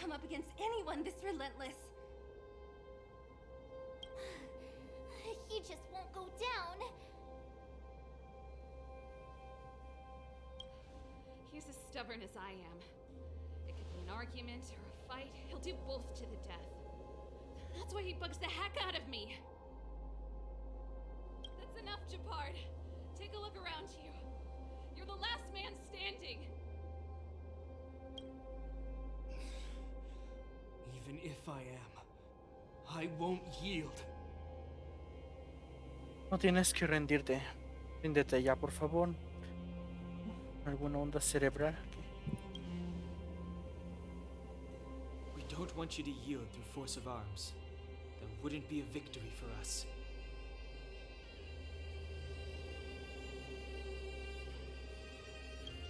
come up against anyone this relentless. He just won't go down. He's as stubborn as I am. It could be an argument or a fight. He'll do both to the death. That's why he bugs the heck out of me. That's enough, Japard. Take a look around you. You're the last man standing. Even if I am, I won't yield. No tienes que rendirte. Ríndete ya, por favor. ¿Alguna onda cerebral? We don't want you to yield through force of arms. That wouldn't be a victory for us.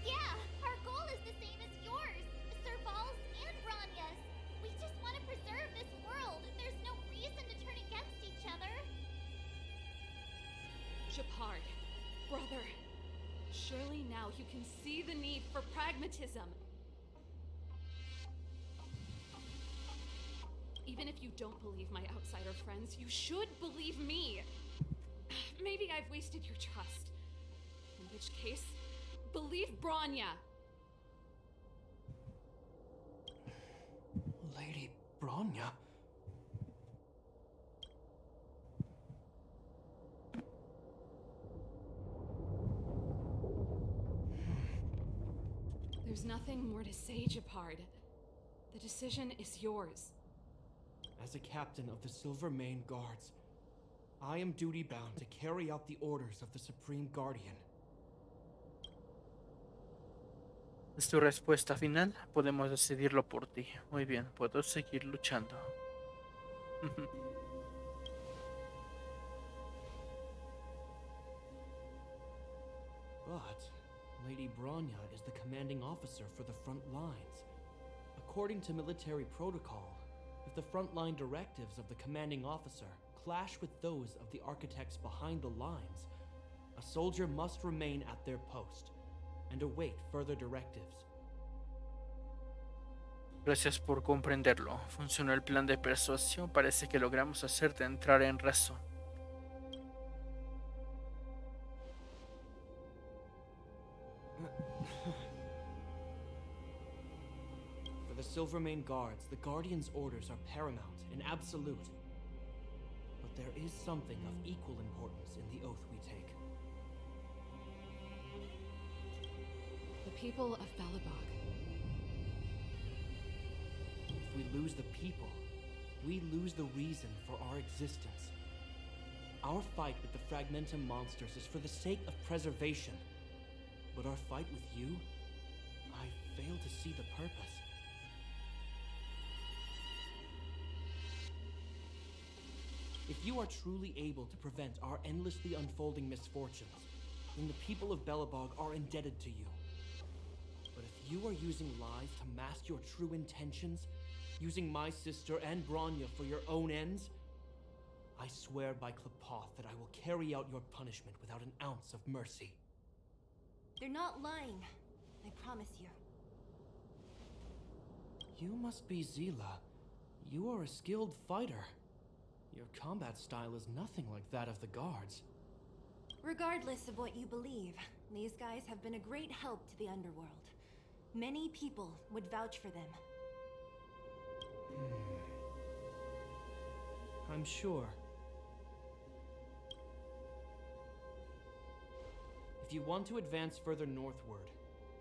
Yeah, our goal is the same as yours, Sir Balls and Branya's. We just want to preserve this world. There's no reason to turn against each other. Japard, brother. Surely now you can see the need for pragmatism. Even if you don't believe my outsider friends, you should believe me. Maybe I've wasted your trust. In which case, believe Bronya. Lady Bronya? There's nothing more to say, Japard. The decision is yours. As a captain of the Silver Mane Guards, I am duty-bound to carry out the orders of the Supreme Guardian. ¿Es tu respuesta final? Podemos decidirlo por ti. Muy bien, puedo seguir luchando. But Lady Bronya is the commanding officer for the front lines. According to military protocol, if the frontline directives of the commanding officer clash with those of the architects behind the lines, a soldier must remain at their post and await further directives. Gracias por comprenderlo. Funcionó el plan de persuasión. Parece que logramos hacerte entrar en razón. For the Silvermane Guards, the Guardian's orders are paramount and absolute. But there is something of equal importance in the oath we take. The people of Belobog. If we lose the people, we lose the reason for our existence. Our fight with the Fragmentum monsters is for the sake of preservation. But our fight with you, I fail to see the purpose. If you are truly able to prevent our endlessly unfolding misfortunes, then the people of Belobog are indebted to you. But if you are using lies to mask your true intentions, using my sister and Bronya for your own ends, I swear by Klapoth that I will carry out your punishment without an ounce of mercy. They're not lying. I promise you. You must be Zila. You are a skilled fighter. Your combat style is nothing like that of the guards. Regardless of what you believe, these guys have been a great help to the underworld. Many people would vouch for them. I'm sure. If you want to advance further northward,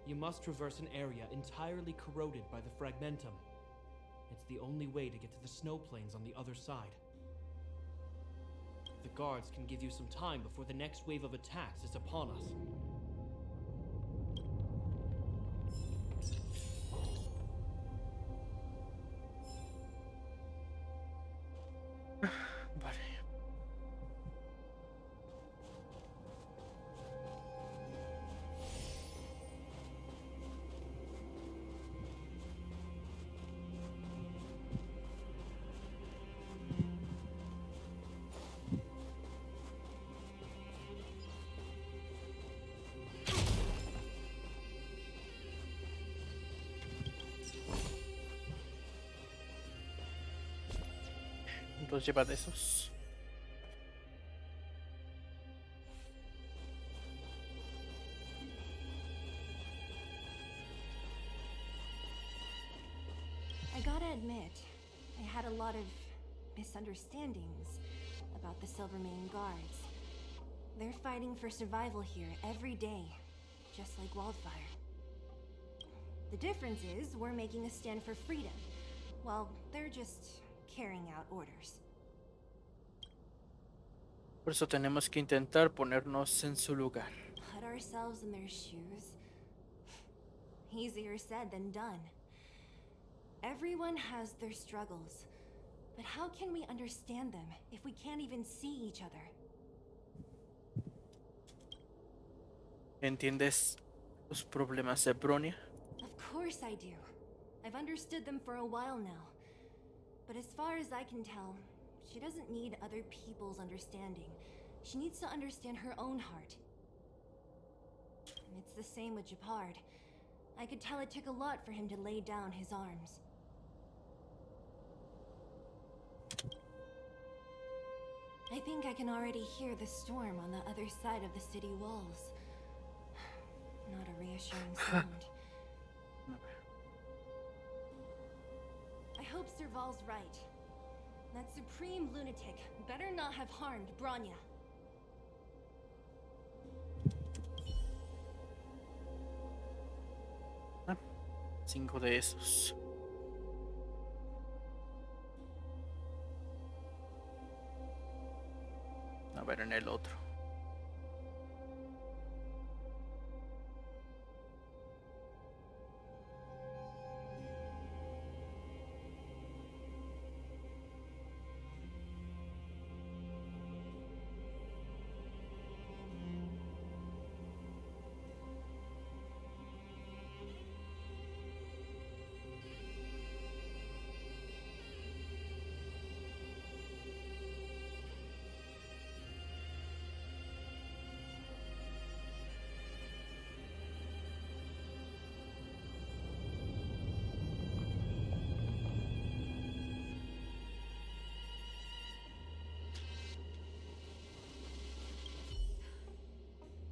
you must traverse an area entirely corroded by the Fragmentum. It's the only way to get to the snow plains on the other side. The guards can give you some time before the next wave of attacks is upon us. Vale. ¿Cuántos lleva de esos? I gotta admit, I had a lot of misunderstandings about the Silvermane Guards. They're fighting for survival here every day, just like Wildfire. The difference is we're making a stand for freedom, while they're just carrying out orders. Por eso tenemos que intentar ponernos en su lugar. Put ourselves in their shoes? Easier said than done. Everyone has their struggles, but how can we understand them if we can't even see each other? ¿Entiendes los problemas de Bronya? Of course I do. I've understood them for a while now. But as far as I can tell, she doesn't need other people's understanding. She needs to understand her own heart. It's the same with Japard. I could tell it took a lot for him to lay down his arms. I think I can already hear the storm on the other side of the city walls. Not a reassuring sound. I hope Serval's right. That supreme lunatic better not have harmed Bronya. Ah, 5 de esos. A ver en el otro.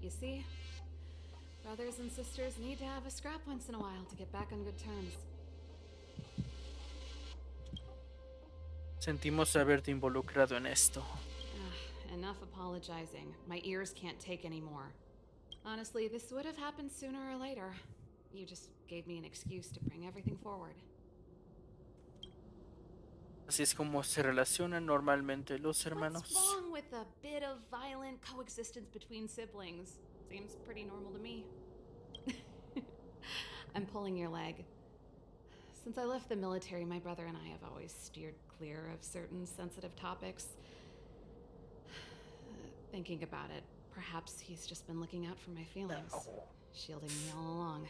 You see? Brothers and sisters need to have a scrap once in a while to get back on good terms. Sentimos haberte involucrado en esto. Enough apologizing. My ears can't take any more. Honestly, this would have happened sooner or later. You just gave me an excuse to bring everything forward. Así es como se relacionan normalmente los hermanos. What's wrong with a bit of violent coexistence between siblings? Seems pretty normal to me. I'm pulling your leg. Since I left the military, my brother and I have always steered clear of certain sensitive topics. Thinking about it, perhaps he's just been looking out for my feelings, shielding me all along.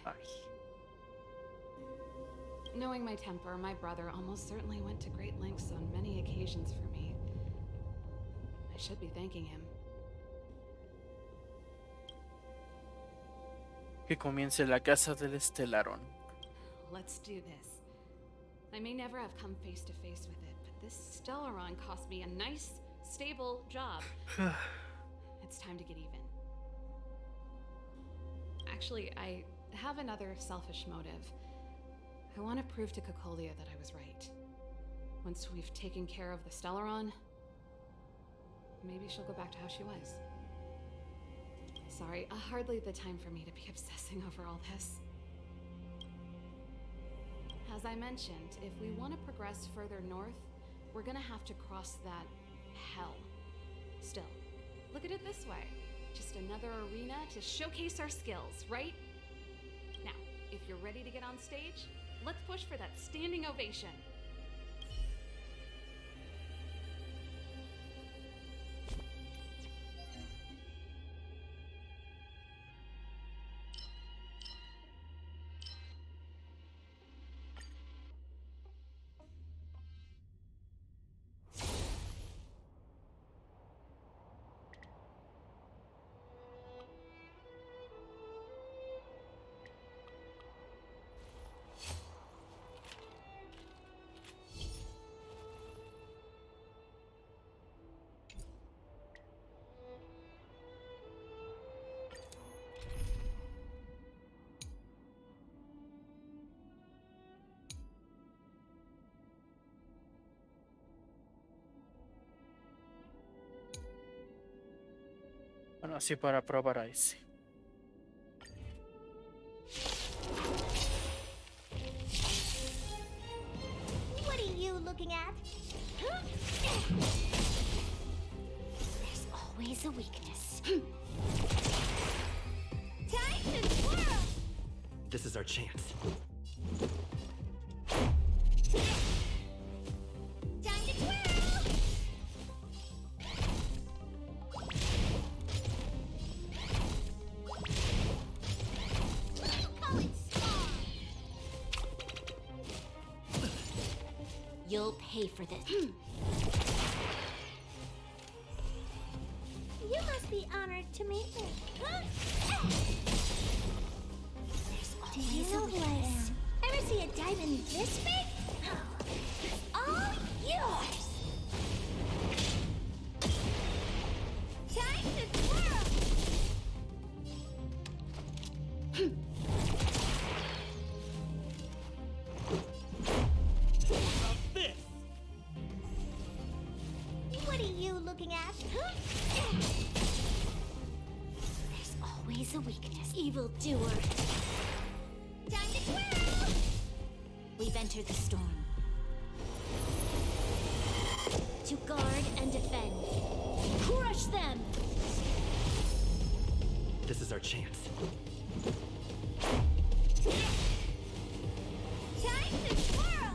Knowing my temper, my brother almost certainly went to great lengths on many occasions for me. I should be thanking him. Que comience la casa del Estelaron. Let's do this. I may never have come face to face with it, but this Stellaron cost me a nice, stable job. It's time to get even. Actually, I have another selfish motive. I want to prove to Cocolia that I was right. Once we've taken care of the Stellaron, maybe she'll go back to how she was. Sorry, hardly the time for me to be obsessing over all this. As I mentioned, if we want to progress further north, we're gonna have to cross that hell. Still, look at it this way. Just another arena to showcase our skills, right? Now, if you're ready to get on stage, let's push for that standing ovation. Bueno, así para probar a ese. What are you looking at? There's always a weakness. Time to twirl! This is our chance. Time to twirl! You call it smart! You'll pay for this. You must be honored to meet me. Do you know who I am? Ever see a diamond this big? It's all yours! Time to twirl! About this! What are you looking at? There's always a weakness, evildoer. Time to twirl! We've entered the storm. To guard and defend. Crush them! This is our chance. Time to twirl!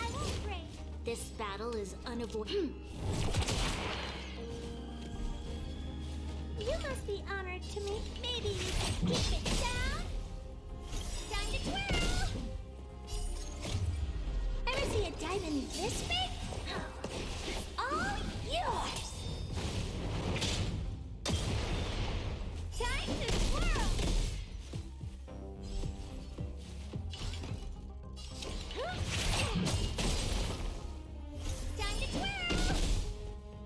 I won't break. This battle is unavoidable. You must be honored to me. Maybe you can keep it down? Time to twirl! Ever see a diamond this big? It's all yours! Time to twirl! Time to twirl!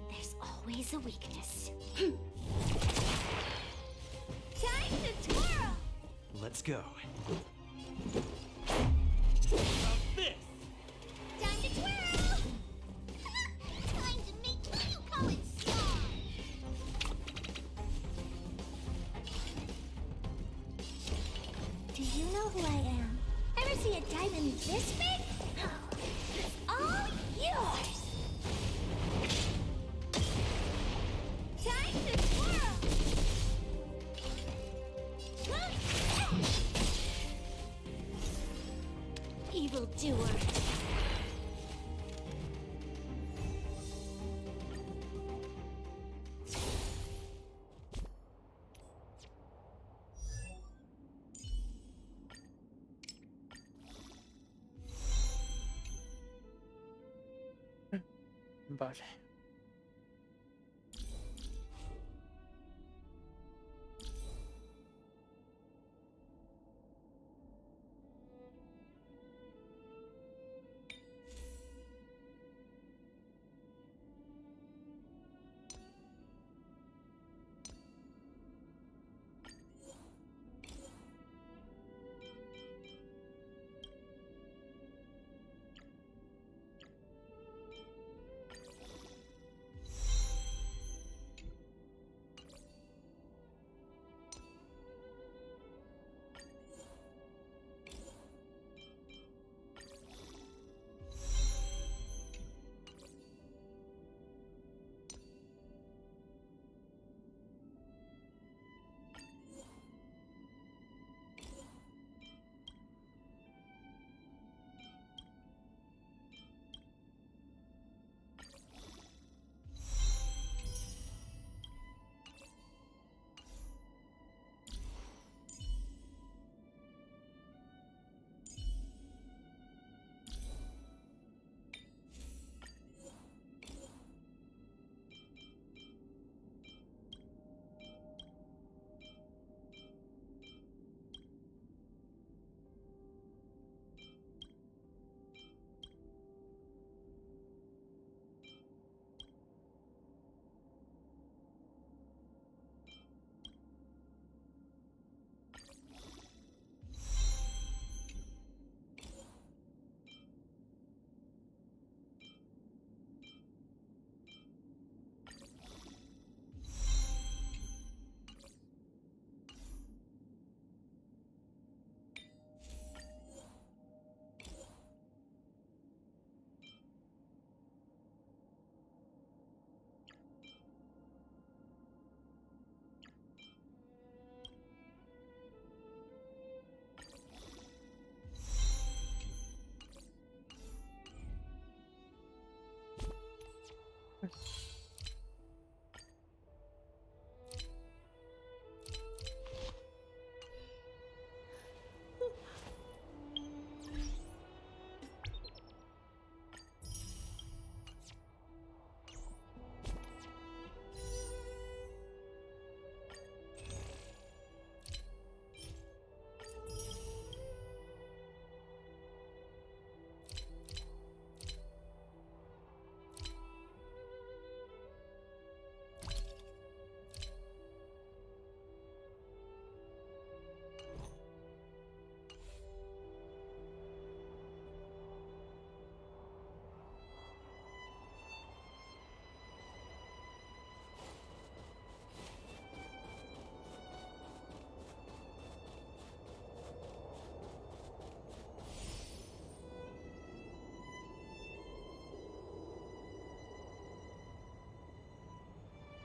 There's always a weakness. Time to twirl! Let's go. About this! Time to twirl! Time to make you call it smart! Do you know who I am? Ever see a diamond this big? It's all yours! Time to twirl! Evildoer! Vale.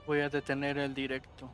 Voy a detener el directo.